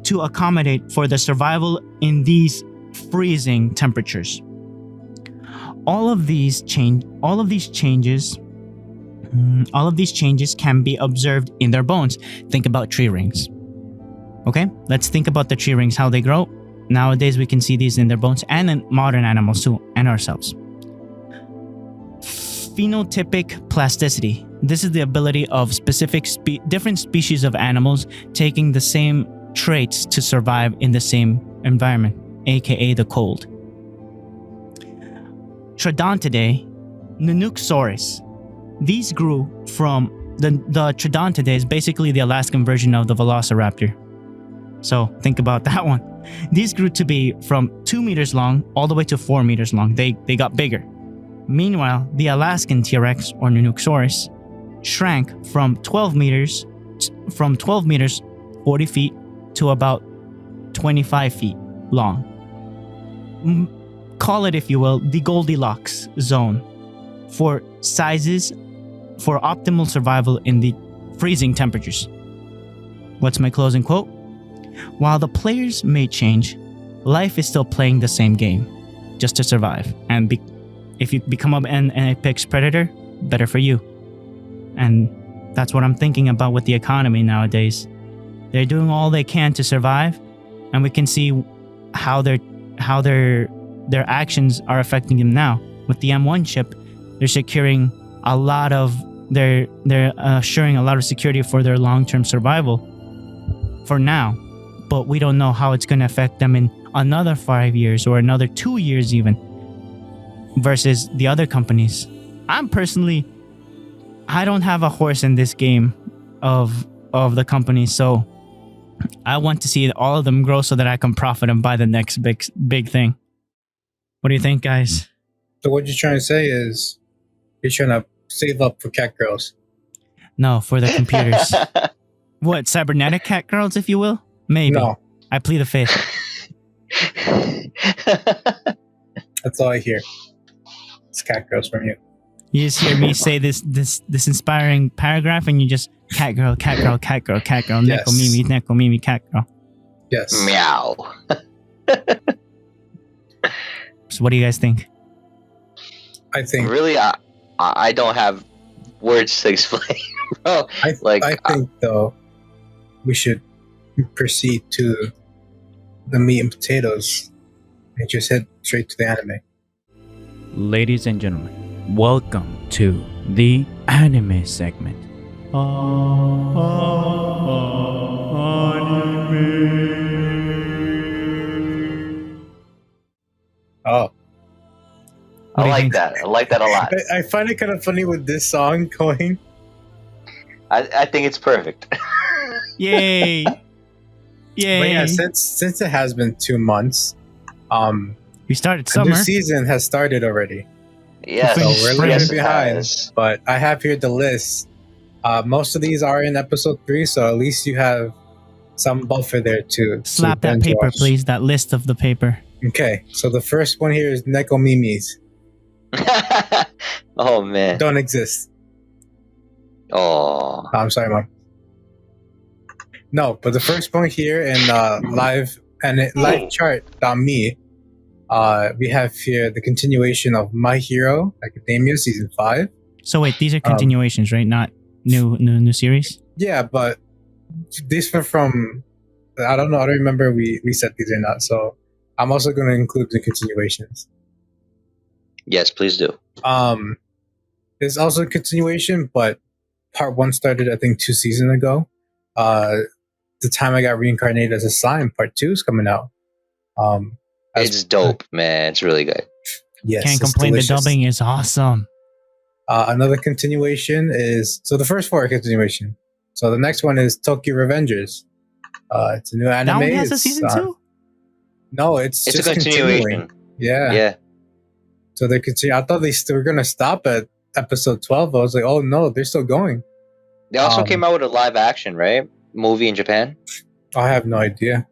to accommodate for the survival in these freezing temperatures. All of these changes can be observed in their bones. Think about tree rings. Okay, let's think about the tree rings, how they grow. Nowadays, we can see these in their bones and in modern animals too, and ourselves. Phenotypic plasticity. This is the ability of specific different species of animals taking the same traits to survive in the same environment, aka the cold. Troodontidae, Nunuxsaurus. These grew from the Troodontidae is basically the Alaskan version of the Velociraptor. So think about that one. These grew to be from 2 meters long all the way to 4 meters long. They got bigger. Meanwhile, the Alaskan T-Rex or Nunuxsaurus shrank from 12 meters, 40 feet to about 25 feet long. Call it, if you will, the Goldilocks zone for sizes for optimal survival in the freezing temperatures. What's my closing quote? While the players may change, life is still playing the same game, just to survive. And if you become an apex predator, better for you. And that's what I'm thinking about with the economy nowadays. They're doing all they can to survive, and we can see how their actions are affecting them now. With the M1 chip, they're securing a lot of they're assuring a lot of security for their long-term survival for now. But we don't know how it's going to affect them in another 5 years or another 2 years even, versus the other companies. I don't have a horse in this game of the company, so I want to see all of them grow so that I can profit and buy the next big thing. What do you think, guys? So what you're trying to say is you're trying to save up for cat girls. No, for the computers. What, cybernetic cat girls, if you will? Maybe. No. I plead the fifth. That's all I hear. It's cat girls from you. You just hear me say this inspiring paragraph, and you just cat girl, cat girl, cat girl, cat girl, yes. Neko Mimi, cat girl. Yes. Meow. So what do you guys think? I think really, I don't have words to explain, bro. I think though we should proceed to the meat and potatoes and just head straight to the anime. Ladies and gentlemen, welcome to the anime segment. Oh. I like that. I like that a lot. I find it kind of funny with this song going. I think it's perfect. Yay! Yay! But yeah, since it has been 2 months, we started the summer. new season has started already. Yes. So we're a little yes, bit behind. But I have here the list. Most of these are in episode 3, so at least you have some buffer there to slap that paper, please. That list of the paper. Okay, so the first one here is Neko Mimi's. Oh man. Don't exist. Oh. I'm sorry, Mom. No, but the first point here in live chart.me, we have here the continuation of My Hero Academia season 5. So wait, these are continuations, right? Not new series? Yeah, but these were from I don't know. I don't remember we set these or not. So I'm also going to include the continuations. Yes, please do. It's also a continuation, but part 1 started I think 2 seasons ago. The time I got reincarnated as a slime, part 2 is coming out. It's dope, man. It's really good. Yes, Can't it's complain. delicious. The dubbing is awesome. Another continuation is the first 4 are continuation. So the next one is Tokyo Revengers. It's a new anime. That one has a It's, season 2? No, it's It's just a continuation. continuing. Yeah. Yeah. So they continue. I thought they were gonna stop at episode 12. I was like, oh no, they're still going. They also came out with a live action, right? Movie in Japan. I have no idea.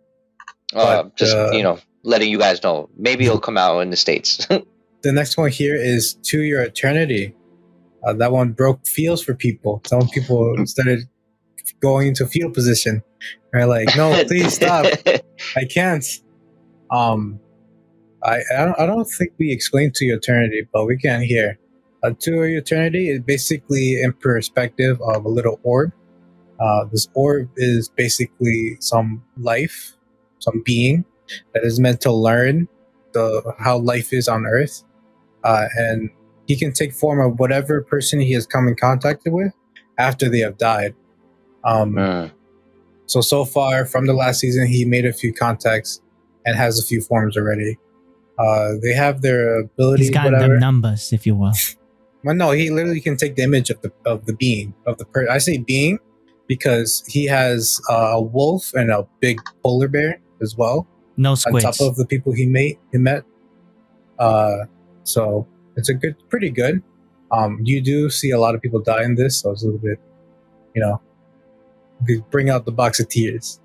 But, Just letting you guys know. Maybe it'll come out in the States. The next one here is To Your Eternity. That one broke feels for people. Some people started going into fetal position. They're like, no, please stop. I can't. I don't think we explained To Your Eternity, but we can here. To Your Eternity is basically in perspective of a little orb. This orb is basically some life, some being that is meant to learn how life is on Earth, and he can take form of whatever person he has come in contact with after they have died. So far from the last season, he made a few contacts and has a few forms already. They have their ability. He's got whatever. the numbers, if you will. Well, no, he literally can take the image of the being of the person. I say being because he has a wolf and a big polar bear as well. No squids. On top of the people he met. So it's pretty good. You do see a lot of people die in this, so it's a little bit, they bring out the box of tears.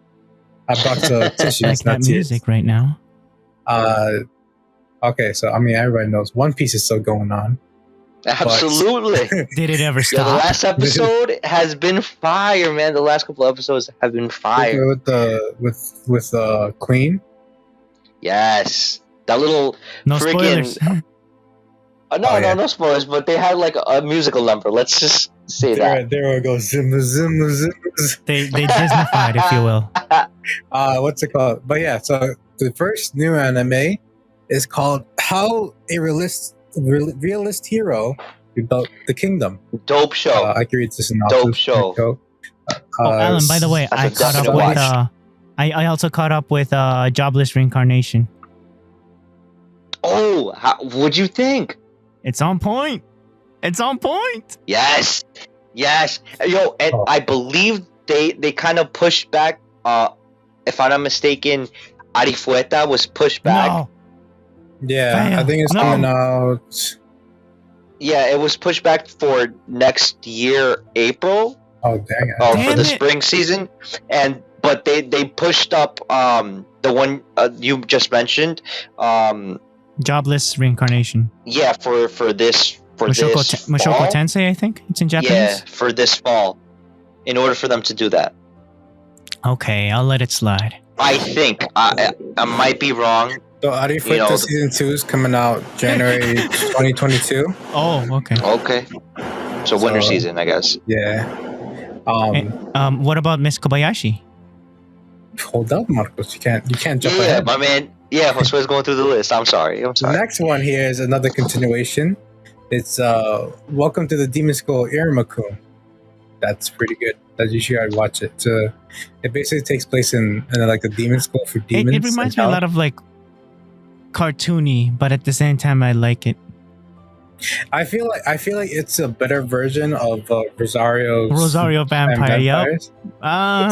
A box of tissues, like not that tears. music right now. Okay, so everybody knows One Piece is still going on. Absolutely. Did it ever The stop? last episode has been fire, man. The last couple episodes have been fire. With Queen. Yes, that little No freaking. spoilers. No spoilers. But they had like a musical number. Let's just say that. There it goes. Zim, zim, zim. they Disneyfied, if you will. What's it called? But yeah, so the first new anime is called How a Realist Hero Rebuilt the Kingdom. Dope show. I can read the synopsis. Dope show. Alan, by the way, That's I a caught up definite with watch. I also caught up with Jobless Reincarnation. Oh, what'd you think? It's on point. It's on point. Yes. Yo, and I believe they kind of pushed back. If I'm not mistaken, Arifueta was pushed back. No. Yeah, Damn. I think it's No. coming out. Yeah, it was pushed back for next year, April, Oh dang it! for Damn the it. spring season, but they pushed up the one you just mentioned. Jobless Reincarnation. Yeah, for this Mushoku fall. Tensei, I think it's in Japanese. Yeah, for this fall, in order for them to do that. Okay, I'll let it slide. I think I might be wrong. So Arifureta season 2 is coming out January 2022. Oh, okay. Okay, so winter So- season, I guess. Yeah. What about Miss Kobayashi? Hold up, Marcos. You can't jump Yeah, ahead. my man. Yeah, Josue's going through the list. I'm sorry. The next one here is another continuation. It's Welcome to the Demon School Iruma-kun. That's pretty good. That you should watch it. It basically takes place in like a demon school for demons. It reminds me a lot of like cartoony, but at the same time, I like it. I feel like it's a better version of Rosario Vampire. Yep. It's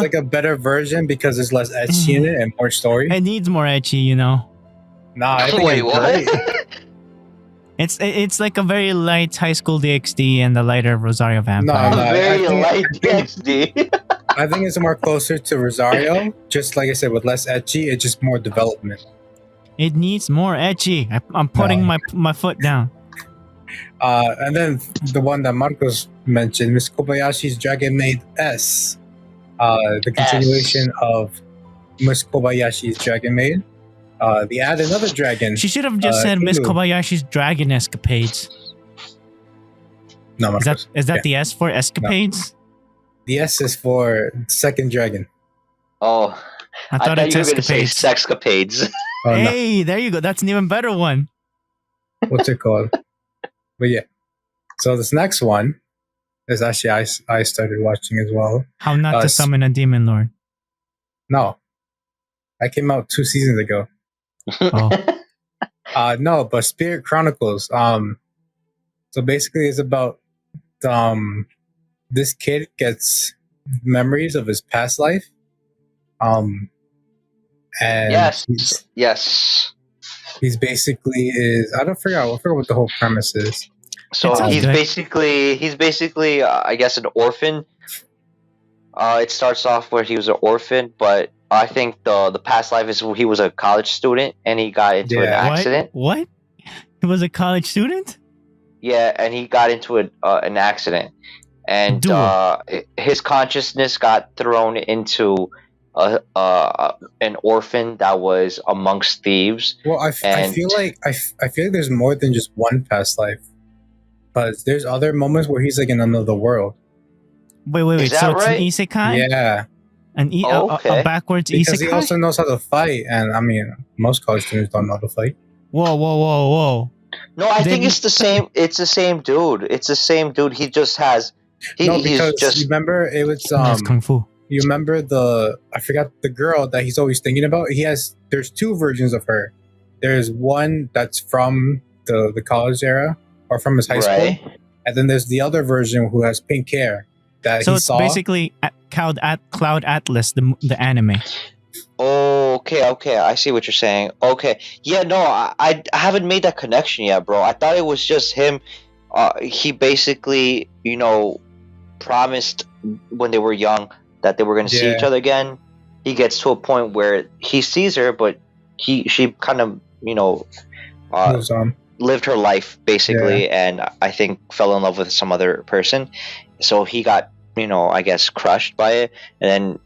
like a better version because there's less ecchi in it and more story. It needs more ecchi, you know. Nah, I think Wait, it's what? great. It's like a very light High School DxD and the lighter Rosario Vampire. No, Very I think- light XD. I think it's more closer to Rosario. Just like I said, with less ecchi, it's just more development. It needs more ecchi. I'm putting my foot down. And then the one that Marcos mentioned, Miss Kobayashi's Dragon Maid S. The continuation of Miss Kobayashi's Dragon Maid. They add another dragon. She should have just said Miss Inu. Kobayashi's Dragon Escapades. No, Is Marcos. that the S for escapades? The S is for second dragon. Oh, I I thought thought it's you were gonna say escapades. sexcapades. Oh, no. Hey, there you go. That's an even better one. What's it called? But yeah. So this next one is actually I started watching as well. How not to s- summon a demon lord. No, that came out 2 seasons ago. Oh. No, but Spirit Chronicles. So basically, it's about this kid gets memories of his past life. And Yes. he's Yes. basically is I forgot what the whole premise is. So It sounds he's good. basically I guess an orphan. It starts off where he was an orphan, but I think the past life is he was a college student and he got into an Yeah. accident. What? He was a college student? Yeah, and he got into an accident, and Duel. his consciousness got thrown into an orphan that was amongst thieves. Well, I And- feel like I feel like there's more than just one past life, but there's other moments where he's like in another world. Wait. Is So that it's right? an isekai? Yeah, Oh, okay. A backwards because he isekai? also knows how to fight, and I mean, most college students don't know how to fight. Whoa. No, I think Then- it's the same. It's the same dude. It's the same dude. He just has. No, He's because you just remember it was That's kung fu. you remember I forgot the girl that he's always thinking about. There's 2 versions of her. There's one that's from the college era or from his high right. school, and then there's the other version who has pink hair that So he it's saw. basically Cloud Atlas, the anime. Okay. I see what you're saying. Okay, yeah, no, I haven't made that connection yet, bro. I thought it was just him. He basically, promised when they were young that they were going to see Yeah. each other again. He gets to a point where he sees her, but she kind of, Moves on. lived her life basically, and I think fell in love with some other person. So he got, I guess, crushed by it, and then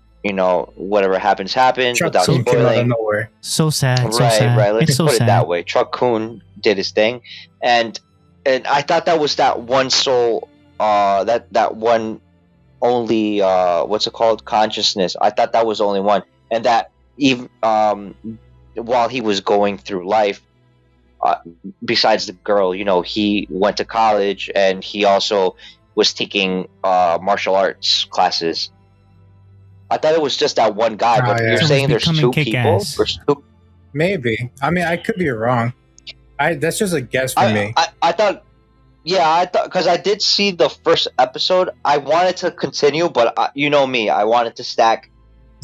whatever happens Chuck without Coon came out of spoiling. nowhere. So sad. So Right, sad. right. Let's It's so put sad. it that way. Chuck Coon did his thing, and I thought that was that one soul, that one only what's it called, consciousness. I thought that was the only one, and that even while he was going through life, besides the girl, he went to college and he also was taking martial arts classes. I thought it was just that one guy, but yeah. you're So saying he's there's becoming 2 people. kick-ass. There's 2 Maybe. I mean, I could be wrong. That's just a guess for me. I thought, because I did see the first episode. I wanted to continue, but you know me, I wanted to stack.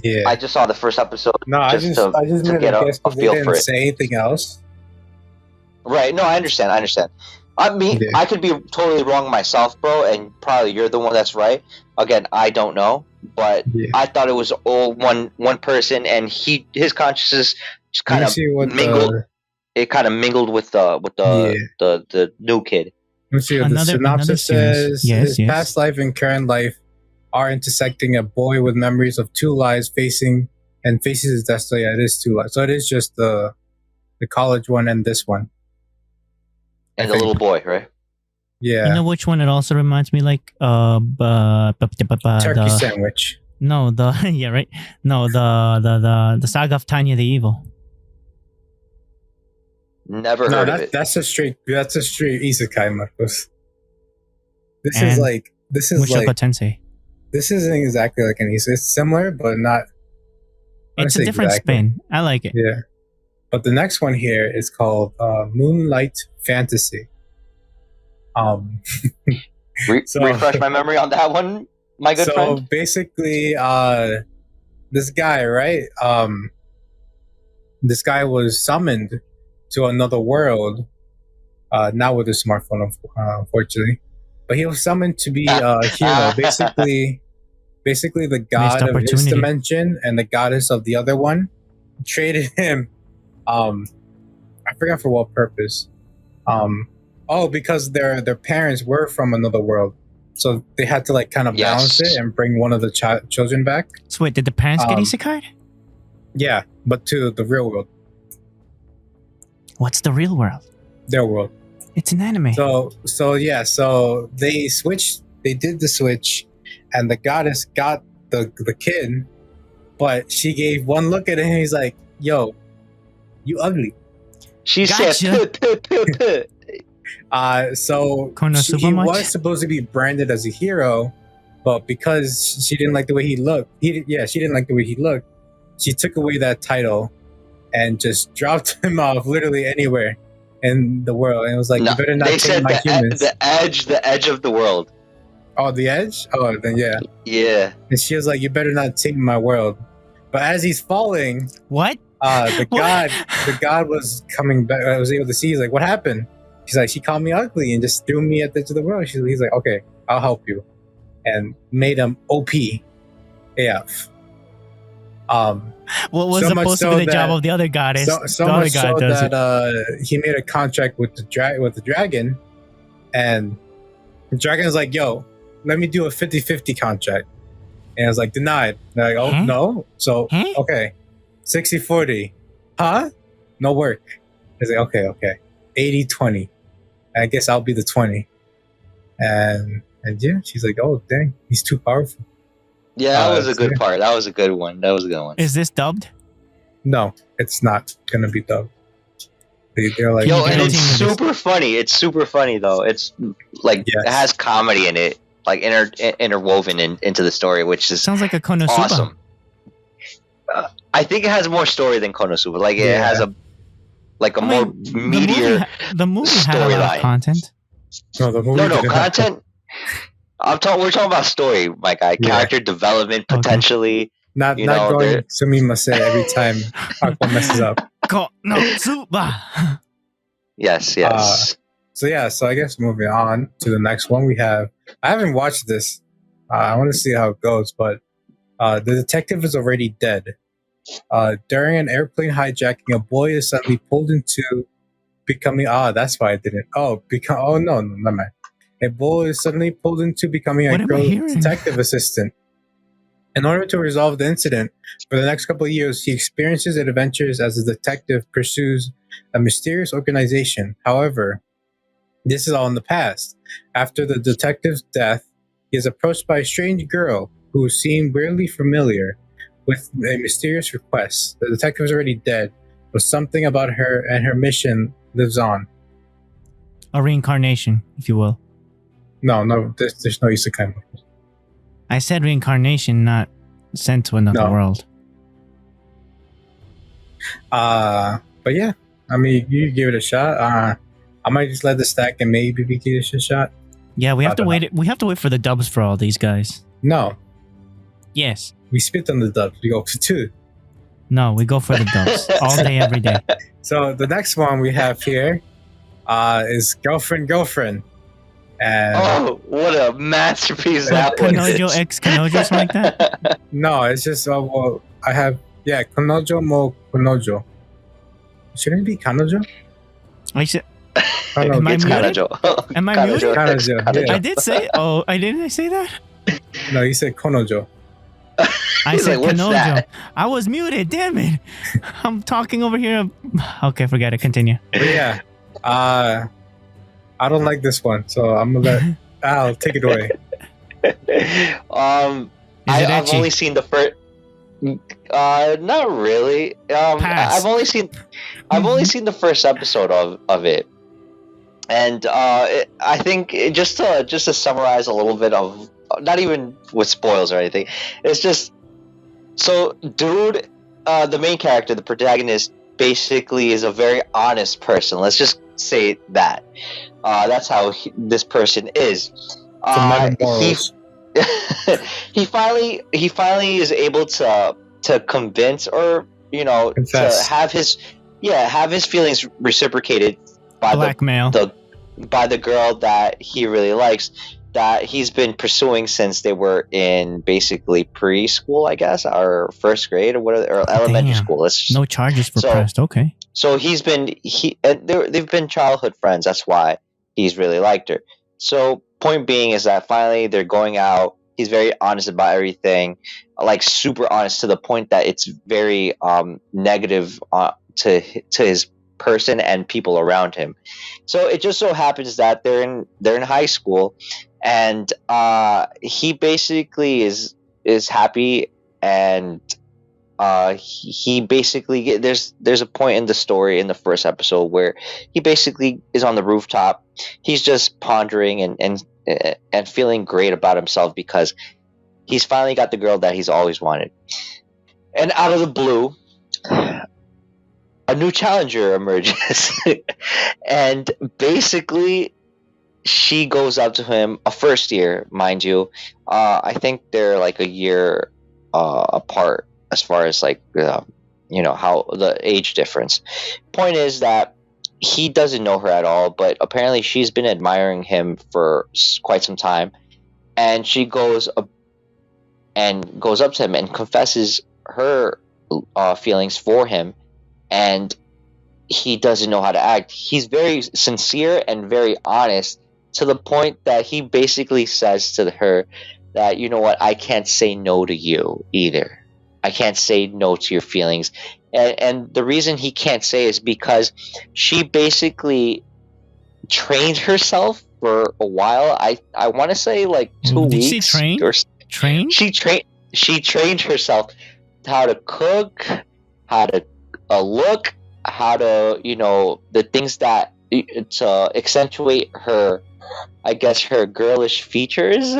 Yeah. I just saw the first episode. No, I just to made get a a guess because they feel for didn't it. say anything else. Right? No, I understand. I mean, Yeah. I could be totally wrong myself, bro, and probably you're the one that's right. Again, I don't know, but Yeah. I thought it was all one person, and his consciousness just Let kind me of see what mingled. It kind of mingled with the new kid. Let me see what the Another synopsis series. says. Yes, His yes. past life and current life are intersecting. A boy with memories of 2 lives faces his destiny. Yeah, it is 2 lives. So it is just the college one and this one. And I the think- little boy, right? Yeah. You know which one it also reminds me like Turkey the, sandwich. no the yeah right no the Saga of Tanya the Evil. Never No, heard of it. that's a straight isekai, Marcos. This is And like Mushoku Tensei. this isn't exactly like an isekai. It's similar, but not. I It's a say different exactly. spin. I like it. Yeah. But the next one here is called Moonlight Fantasy. so- Refresh my memory on that one, my good so friend. basically, this guy, right? This guy was summoned to another world, not with a smartphone, unfortunately. But he was summoned to be a hero, basically the god of his opportunity. dimension and the goddess of the other one traded him. I forgot for what purpose. Because their parents were from another world, so they had to like kind of balance Yes. it and bring one of the children back. So wait, did the parents get Um, isekai? Yeah, but to the real world, What's the real world? their world. It's an anime. So they switched. They did the switch, and the goddess got the kid but she gave one look at him. And he's like, "Yo, you ugly." She Gotcha. said, "Puh." So Konosuba he much? was supposed to be branded as a hero, but because she didn't like the way he looked, she didn't like the way he looked. She took away that title and just dropped him off literally anywhere in the world. And it was like, No, you better not they take said my humans. the edge of the world. Oh, the edge? Oh, then yeah. Yeah. And she was like, you better not take my world. But as he's falling, What? the What? god was coming back. I was able to see. He's like, what happened? She's like, she called me ugly and just threw me at the edge of the world. He's like, okay, I'll help you, and made him OP AF. What was so much supposed so to be the that- job of the other goddess? So the other much god so does it. that he made a contract with the dragon, and the dragon's like, yo, let me do a 50-50 contract. And I was like, denied. They're like, oh, Huh? no? So, Huh? okay. 60-40. Huh? No work. He's like, okay. 80-20. I guess I'll be the 20. And yeah, she's like, oh, dang, he's too powerful. Yeah, that was a so good yeah. part. That was a good one. Is this dubbed? No, it's not going to be dubbed. They're like, Yo, you and get it's into this? super funny. It's super funny though. It's like Yes. it has comedy in it, like interwoven into the story, which is Sounds like a Konosuba. awesome. I think it has more story than Konosuba. Like it Yeah. has a I more mean, meatier. The movie had a lot storyline. of content. no, the movie No, didn't have- content. We're talking about story, my guy. Yeah. Character development Okay. potentially. Not You not know, going they're- sumimasen every time Aqua messes up. Konosuba. Yes. So I guess moving on to the next one, we have. I haven't watched this. I want to see how it goes, but the detective is already dead. During an airplane hijacking, a boy is suddenly pulled into becoming. That's why I didn't. Oh, no, never mind. A boy is suddenly pulled into becoming What a am I girl hearing? detective assistant. In order to resolve the incident, for the next couple of years, he experiences adventures as a detective pursues a mysterious organization. However, this is all in the past. After the detective's death, he is approached by a strange girl who seemed weirdly familiar with a mysterious request. The detective is already dead, but something about her and her mission lives on. A reincarnation, if you will. No, there's no isekai. I said reincarnation, not sent to another No. world. But yeah, I mean, you give it a shot. I might just let the stack and maybe we give it a shot. Yeah, we have to don't wait. We have to wait for the dubs for all these guys. No, Yes. we spit on the dubs. We go for 2. No, we go for the dubs all day, every day. So the next one we have here is Girlfriend. And Oh, what a masterpiece Like that one Kanojo is. X Kanojo, something like that. no, it's just, well, I have, Konojo mo Konojo. Shouldn't it be Kanojo? I said, Kanojo. Am I It's muted? Kanojo. Am I Kanojo. muted? Kanojo, yeah. Kanojo. I did say. Oh, I didn't. I say that. No, you said Konojo. I He's said like, "What's Kanojo. that?" I was muted. Damn it! I'm talking over here. Okay, forget it. Continue. But yeah, I don't like this one, so I'm gonna let Al take it away. Is it I've ecchi? only seen the first. Not really. Pass. I've only seen the first episode of it, and I think just to summarize a little bit of, not even with spoils or anything, it's just so dude, the main character, the protagonist, basically is a very honest person. Let's just say that. That's how this person is. It's a man of morals. He finally is able to convince, or Confess. to have his feelings reciprocated by Blackmail. by the girl that he really likes, that he's been pursuing since they were in basically preschool, I guess, or first grade, or whatever, or elementary Damn. school. Let's No charges for So- pressed. Okay. so they've been childhood friends. That's why he's really liked her. So point being is that finally they're going out. He's very honest about everything, like super honest, to the point that it's very negative to his person and people around him. So it just so happens that they're in high school, and he basically is happy and he basically there's a point in the story in the first episode where he basically is on the rooftop. He's just pondering and feeling great about himself because he's finally got the girl that he's always wanted. And out of the blue, a new challenger emerges. And basically she goes up to him, a first year, mind you. I think they're like a year apart as far as like how the age difference. Point is that he doesn't know her at all, but apparently she's been admiring him for quite some time, and she goes up to him and confesses her feelings for him, and he doesn't know how to act. He's very sincere and very honest, to the point that he basically says to her that, you know what, I can't say no to you either. I can't say no to your feelings. And the reason he can't say is because she basically trained herself for a while. I want to say like 2 weeks. Did she train? Train? She trained herself how to cook, how to look, how to, the things that to accentuate her, I guess, her girlish features.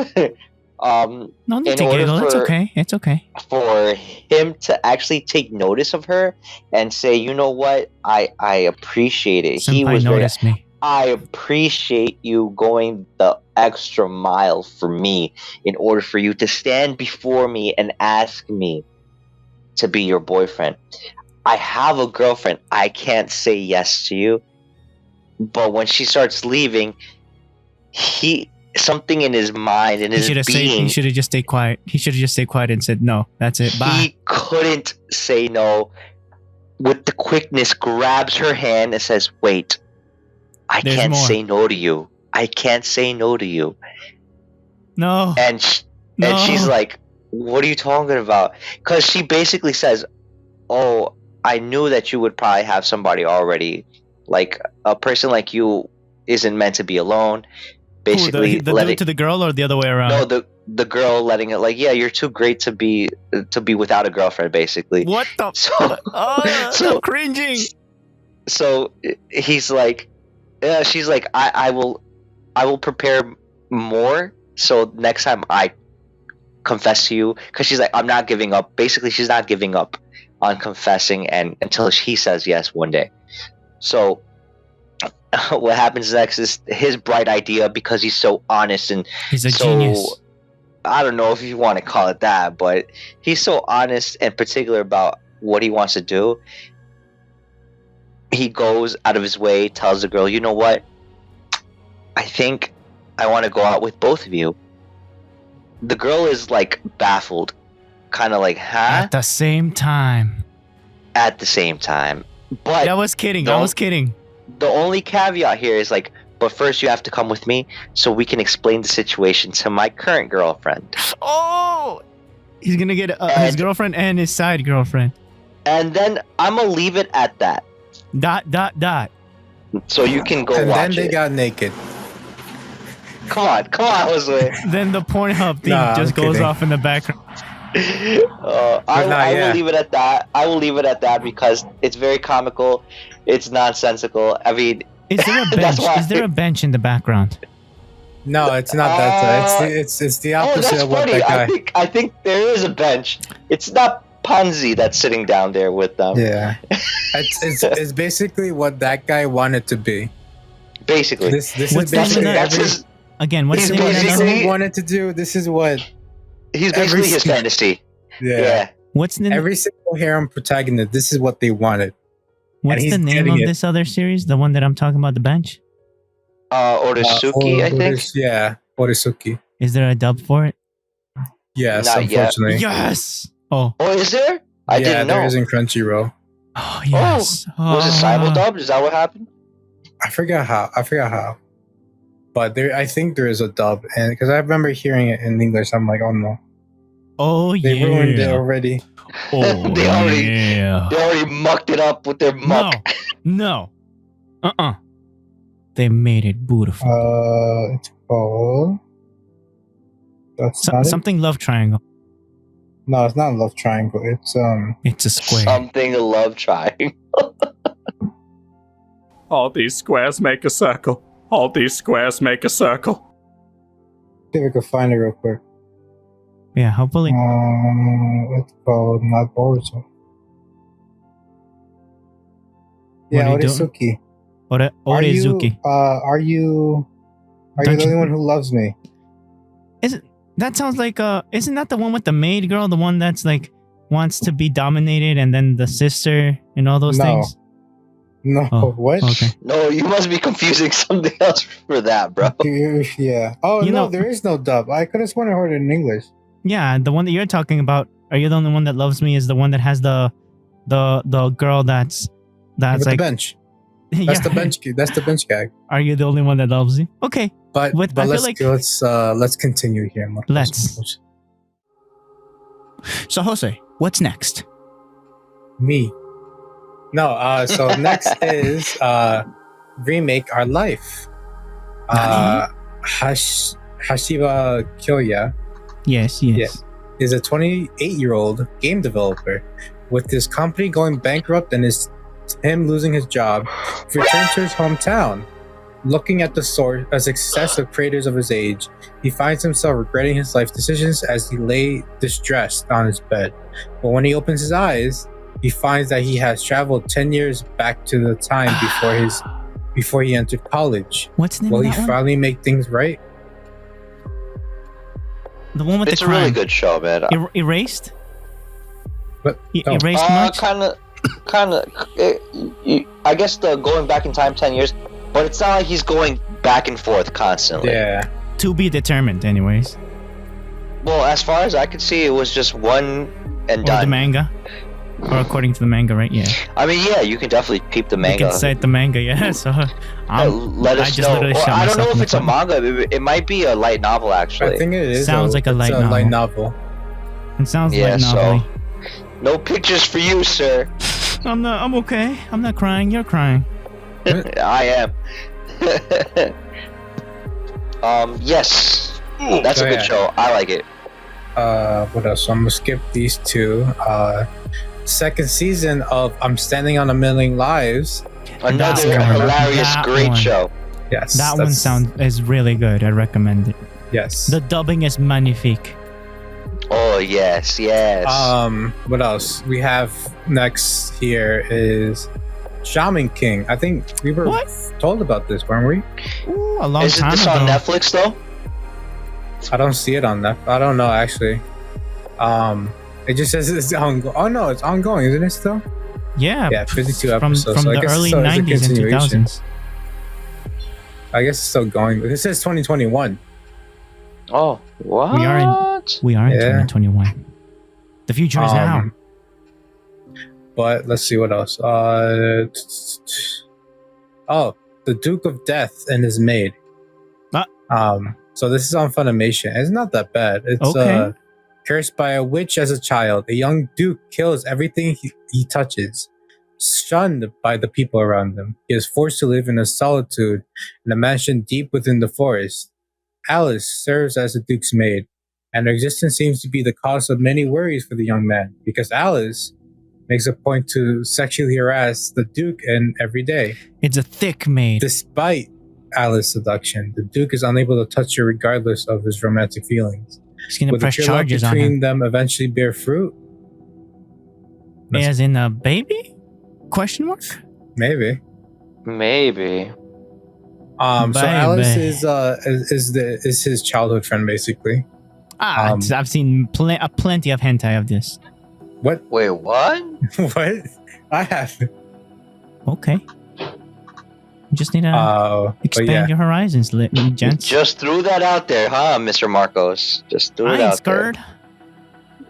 No need to giggle. It's okay. It's okay. For him to actually take notice of her and say, you know what, I appreciate it. Senpai He was noticed me. I appreciate you going the extra mile for me in order for you to stand before me and ask me to be your boyfriend. I have a girlfriend. I can't say yes to you. But when she starts leaving, something in his mind and his being. He should have just stayed quiet. He should have just stayed quiet and said, no, that's it. Bye. He couldn't say no. With the quickness, grabs her hand and says, wait, I can't say no to you. I can't say no to you. No. And she's like, what are you talking about? Because she basically says, oh, I knew that you would probably have somebody already. Like, a person like you isn't meant to be alone. Basically, the dude to the girl or the other way around? No, the girl letting it, like, yeah, you're too great to be without a girlfriend, basically. What the? So cringing. So he's like, she's like, I will prepare more. So next time I confess to you, because she's like, I'm not giving up. Basically, she's not giving up on confessing and until he says yes one day. So what happens next is his bright idea, because he's so honest and he's a genius. I don't know if you want to call it that, but he's so honest and particular about what he wants to do. He goes out of his way, tells the girl, you know what? I think I want to go out with both of you. The girl is like baffled, kind of like, huh? At the same time. At the same time. But I was kidding. The only caveat here is like, but first you have to come with me so we can explain the situation to my current girlfriend. Oh! He's gonna get his girlfriend and his side girlfriend. And then I'm gonna leave it at that. ... So you can go watch it. And then they got naked. Come on, Jose. Then the Pornhub theme just goes off in the background. I will leave it at that. I will leave it at that because it's very comical. It's nonsensical. I mean, is there a bench? Is there a bench in the background? No, it's not that. It's the opposite of what funny. that guy. I think there is a bench. It's not Ponzi that's sitting down there with them. Yeah, it's basically what that guy wanted to be. Basically, this is basically that's his. Again, what's what he wanted to do. This is what he's basically his fantasy. Yeah. What's the every single harem protagonist? This is what they wanted. What's the name of this other series? The one that I'm talking about, the bench? Oresuki, I think. Yeah, Oresuki. Is there a dub for it? Yes, Not unfortunately. Yet. Yes. Oh, is there? I didn't know. There is in Crunchyroll. Oh, yes. Was it simuldubbed? Is that what happened? I forgot how. But I think there is a dub, and because I remember hearing it in English, I'm like, oh no. Oh yeah. They ruined it already. Oh, they already mucked it up with their muck. No. They made it beautiful. It's called. That's not something love triangle. No, it's not a love triangle. It's a square. Something a love triangle. All these squares make a circle. All these squares make a circle. See if we can find it real quick. Yeah, hopefully. It's called not Boruto. Yeah, are you doing? Oresuki. Orezuki. Are you the Don't only you- one who loves me? That sounds like isn't that the one with the maid girl, the one that's like wants to be dominated, and then the sister and all those No. things? No, Oh, what? Okay. No, you must be confusing something else for that, bro. Yeah. Oh, You no, know- there is no dub. I could have sworn I heard it in English. Yeah, the one that you're talking about. Are you the only one that loves me? Is the one that has the girl that's With the like bench. That's the bench. That's the bench gag. Are you the only one that loves you? Okay. But I feel let's continue here. Marcos. Let's. So Jose, what's next? Me. No. So next is remake Our Life. Hashiba Kyoya Yes. is a 28-year-old game developer. With his company going bankrupt and him losing his job, he returns to his hometown. Looking at the success of creators of his age, he finds himself regretting his life decisions as he lay distressed on his bed. But when he opens his eyes, he finds that he has traveled 10 years back to the time before he entered college. What's the name Will of he that one? finally make things right? The one with It's the a crime. really good show, man. Erased? But no. Erased much? Kind of. I guess the going back in time 10 years, but it's not like he's going back and forth constantly. Yeah. To be determined, anyways. Well, as far as I could see, it was just one and Or done. the manga. Or according to the manga, right? Yeah. I mean, yeah, you can definitely peep the You manga. can cite the manga, yeah. So Let I us just know. literally Or, shot I don't know myself if in it's the a manga. It might be a light novel, actually. I think it is. Sounds like a light novel. it sounds Yeah, like so- novel. No pictures for you, sir. I'm okay. I'm not crying. You're crying. I am. Yes. That's So, a good yeah. show. I like it. What else? So I'm gonna skip these two. Second season of I'm Standing on a Million Lives. Another one. hilarious, That great one. show. Yes. That one is really good. I recommend it. Yes. The dubbing is magnifique. Oh, yes. What else? We have next here is Shaman King. I think we were What? told about this, weren't we? Ooh, a long Is time this ago. on Netflix, though? I don't see it on that. I don't know actually. It just says it's ongoing. Oh no, it's ongoing, isn't it still? Yeah. Yeah, 52 from episodes. So I the guess early it's a 90s and continuation. 2000s. I guess it's still going. It says 2021. Oh, what? We are in Yeah. 2021. The future is now. But let's see what else. The Duke of Death and his maid. So this is on Funimation. It's not that bad. It's Okay. cursed by a witch as a child. A young duke kills everything he touches. Shunned by the people around him, he is forced to live in a solitude in a mansion deep within the forest. Alice serves as the duke's maid, and her existence seems to be the cause of many worries for the young man, because Alice makes a point to sexually harass the duke every day. It's a thick maid. Despite Alice's seduction, the duke is unable to touch her regardless of his romantic feelings. He's gonna Will the press true love charges on between him. them eventually bear fruit? As in a baby? Question mark? Maybe. Maybe. So Baby. Alice is his childhood friend basically. I've seen plenty of hentai of this. What? Wait, what? What? I have. Okay. You just need to But expand yeah. your horizons, gents. Just threw that out there, huh, Mr. Marcos? Just threw I it ain't out scared.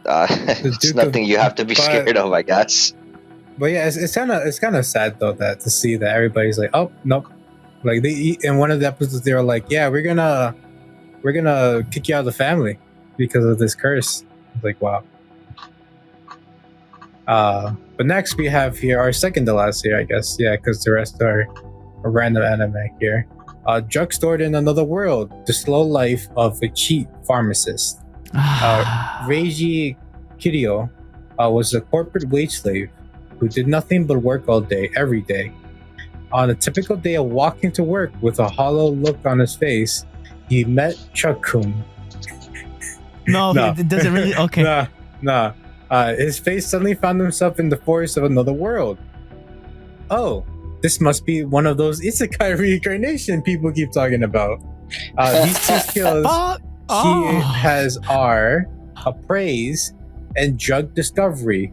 there. It's Duke nothing of- you have to be but- scared of, I guess. But yeah, it's kind of sad though that to see that everybody's like, oh nope, like in one of the episodes they were like, yeah, we're gonna kick you out of the family because of this curse. It's like wow. But next we have here our second to last here, I guess, yeah, because the rest are a random anime here. Drugstored in Another World: The Slow Life of a Cheap Pharmacist. Reiji Kiryu was a corporate wage slave who did nothing but work all day, every day. On a typical day of walking to work with a hollow look on his face, he met Chakun. No, No. it doesn't really. Okay. Nah. His face suddenly found himself in the forest of another world. Oh, this must be one of those isekai reincarnation people keep talking about. These two skills he has are appraise and drug discovery.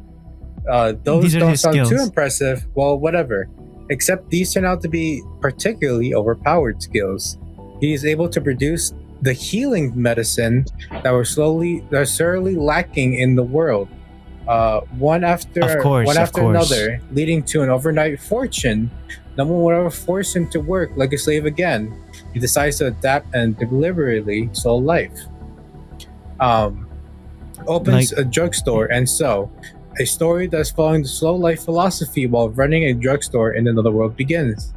Those These are don't his sound too skills. impressive. Well, whatever. Except these turn out to be particularly overpowered skills. He is able to produce the healing medicine that are sorely lacking in the world. One after another, leading to an overnight fortune. No one will ever force him to work like a slave again. He decides to adapt and deliberately soul life. Opens a drugstore, and so a story that's following the slow life philosophy while running a drugstore in another world begins.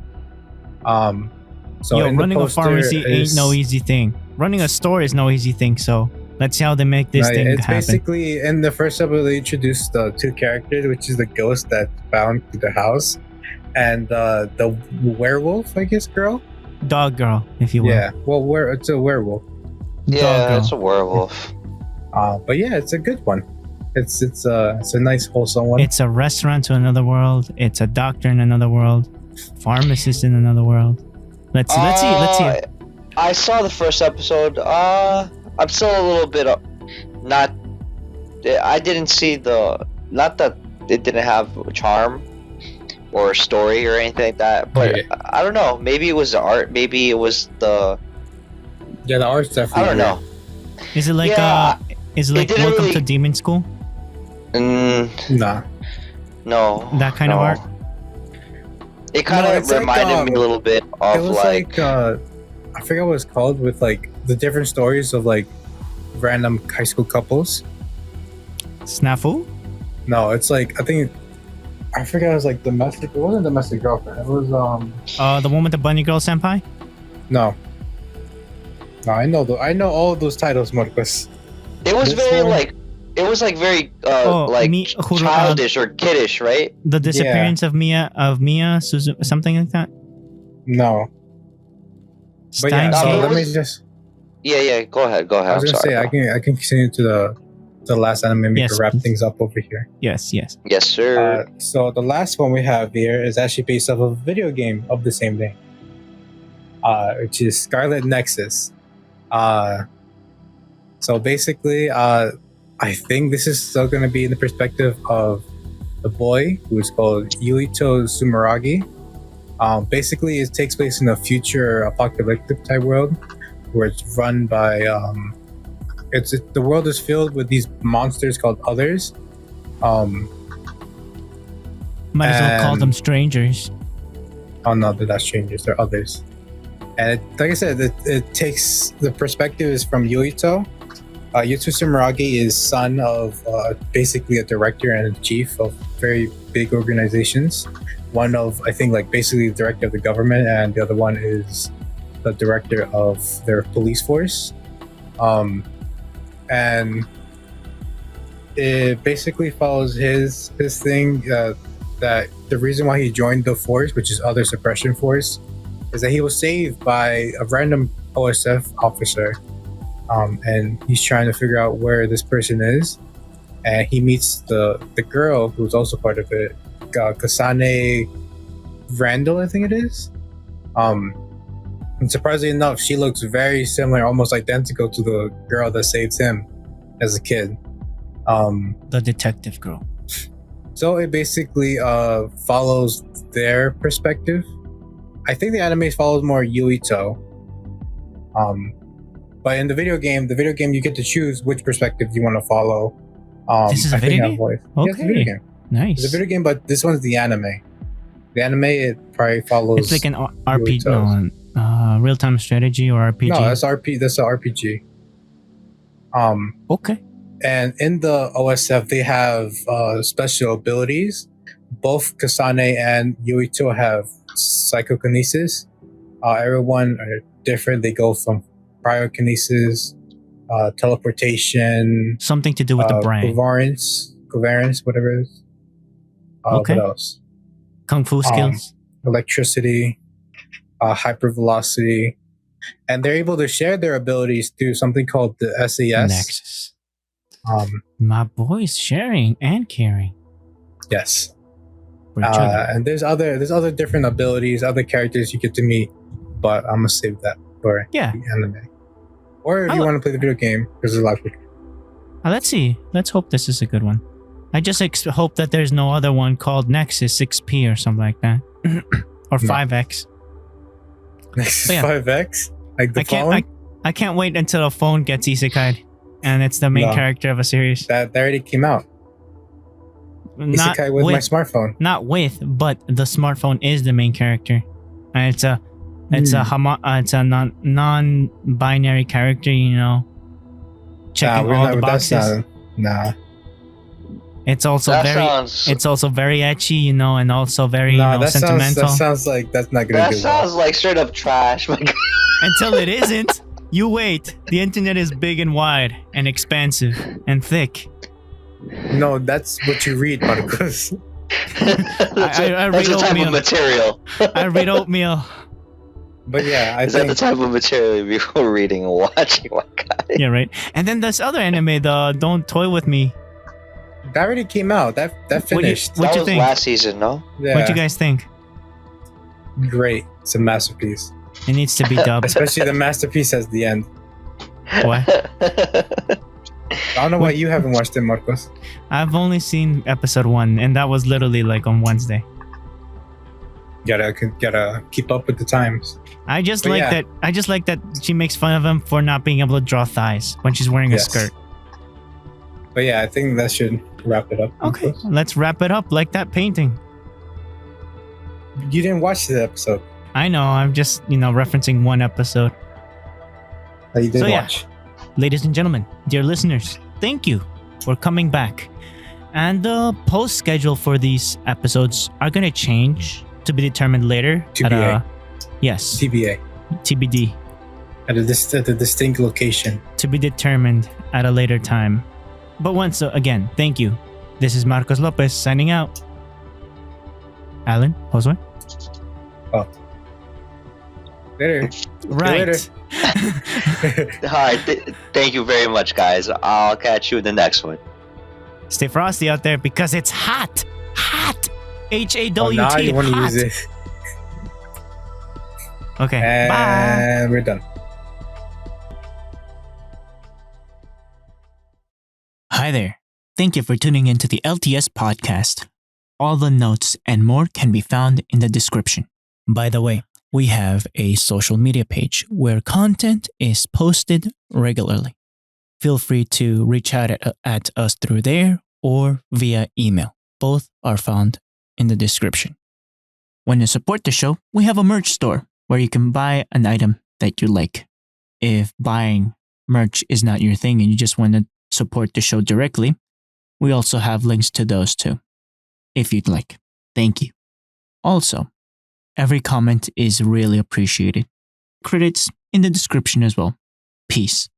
So Running a pharmacy ain't no easy thing. Running a store is no easy thing. So let's see how they make this thing it's happen. basically in the first episode they introduced the two characters, which is the ghost that's bound to the house, and the werewolf, I guess, girl. Dog girl, if you will. Yeah, well, it's a werewolf. Yeah, girl. it's a werewolf. But yeah, it's a good one. It's a nice wholesome one. It's a restaurant to another world. It's a doctor in another world. Pharmacist in another world. Let's see. I saw the first episode. I'm still a little bit not. I didn't see not that it didn't have a charm or a story or anything like that, but Yeah. I don't know. Maybe it was the art. Maybe it was the. Yeah, the art's definitely. I don't know. Is it like Yeah, is it like didn't Welcome really- to Demon School? Nah. No. That kind of no. art? It kind No, of it's like, reminded me a little bit of It was like I forget what it's called, with like the different stories of like random high school couples. Snafu? No, it's like I forget. It was like domestic. It wasn't domestic girlfriend. It was The one with the bunny girl senpai? no. No, I know all of those titles, Marcos. It was This very one? like. It was like very Huro- childish or kiddish, right? The disappearance of Mia something like that? No, but yeah. No, So it let me was- just. Yeah. Go ahead. I was I'm gonna sorry. say I can continue to the last anime. We Yes, can wrap please. things up over here. Yes. Yes, sir. So the last one we have here is actually based off of a video game of the same name, which is Scarlet Nexus. So basically, I think this is still going to be in the perspective of the boy who is called Yuito Sumeragi. Basically, it takes place in a future apocalyptic type world where it's run by. The world is filled with these monsters called others. Might as well call And- them strangers. Oh no, they're not strangers; they're others. And like I said, it takes the perspective is from Yuito. Yuito Sumeragi is son of basically a director and a chief of very big organizations. One of, I think, like basically the director of the government, and the other one is the director of their police force. And it basically follows his thing. That the reason why he joined the force, which is Other Suppression Force, is that he was saved by a random OSF officer, and he's trying to figure out where this person is, and he meets the girl who's also part of it, Kasane Randall, I think it is. And surprisingly enough, she looks very similar, almost identical to the girl that saved him as a kid. The detective girl. So it basically follows their perspective. I think the anime follows more Yuito. But in the video game you get to choose which perspective you want to follow. This is a I think video I game? voiced- Yeah, it's a video Okay. game. Nice. It's a video game, but this one's the anime. The anime, it probably follows. It's like an RPG, Yuito's. real-time strategy or RPG. No, that's That's an RPG. Okay. And in the OSF, they have special abilities. Both Kasane and Yuito have psychokinesis. Everyone are different. They go from cryokinesis teleportation, Something to do with the brain. covariance, whatever it is. Okay. What else? Kung fu skills. Electricity, hypervelocity, and they're able to share their abilities through something called the SAS. Nexus. Um, My boy's sharing and caring. yes. For each other. And there's other different abilities, other characters you get to meet, but I'm gonna save that for Yeah. the anime. Or if you want to play the video game, there's a lot. Let's see. Let's hope this is a good one. I just hope that there's no other one called Nexus 6P or something like that. Or 5X. Nexus Yeah. 5X, like the phone. I can't wait until a phone gets isekai, and it's the main character of a series. That already came out. Not Isekai with my smartphone. Not with, but the smartphone is the main character, and it's a non-binary character. You know, checking all the boxes. Nah. It's also it's also very ecchi, you know, and also very sentimental. That sounds like that's not gonna That do sounds like straight up trash. My God. Until it isn't. You wait. The internet is big and wide and expansive and thick. No, that's what you read, Marcos. I read the type oatmeal. of material. I read oatmeal. But yeah, Is that the type of material you were reading and watching? My God. Yeah, right. And then this other anime, the Don't Toy With Me. that already came out. That finished. What That you was think? last season, no? Yeah, What you guys think? great. It's a masterpiece. It needs to be dubbed. Especially the masterpiece has the end. What? I don't know why you haven't watched it, Marcos. I've only seen episode 1, and that was literally like on Wednesday. Gotta keep up with the times. I just But like yeah. that. I just like that she makes fun of him for not being able to draw thighs when she's wearing a Yes. skirt. But yeah, I think that should wrap it up. Okay, Marcos. let's wrap it up like that painting. You didn't watch the episode. I know. I'm just referencing one episode. That you did So, yeah. watch. Ladies and gentlemen, dear listeners, thank you for coming back. And the post schedule for these episodes are going to change to be determined later. TBA. Yes, TBA. TBD. At a distinct location. To be determined at a later time. But once again, thank you. This is Marcos Lopez signing out. Alan, Josue? Later. Right. later. Hi, thank you very much, guys. I'll catch you in the next one. Stay frosty out there because it's hot. Hot. H-A-W-T. Oh, now you want to hot. use it. Okay. Bye. And we're done. Hi there. Thank you for tuning into the LTS podcast. All the notes and more can be found in the description. By the way, we have a social media page where content is posted regularly. Feel free to reach out at us through there or via email. Both are found in the description. When you support the show, we have a merch store where you can buy an item that you like. If buying merch is not your thing and you just want to support the show directly, we also have links to those too, if you'd like. Thank you. Also, every comment is really appreciated. Credits in the description as well. Peace.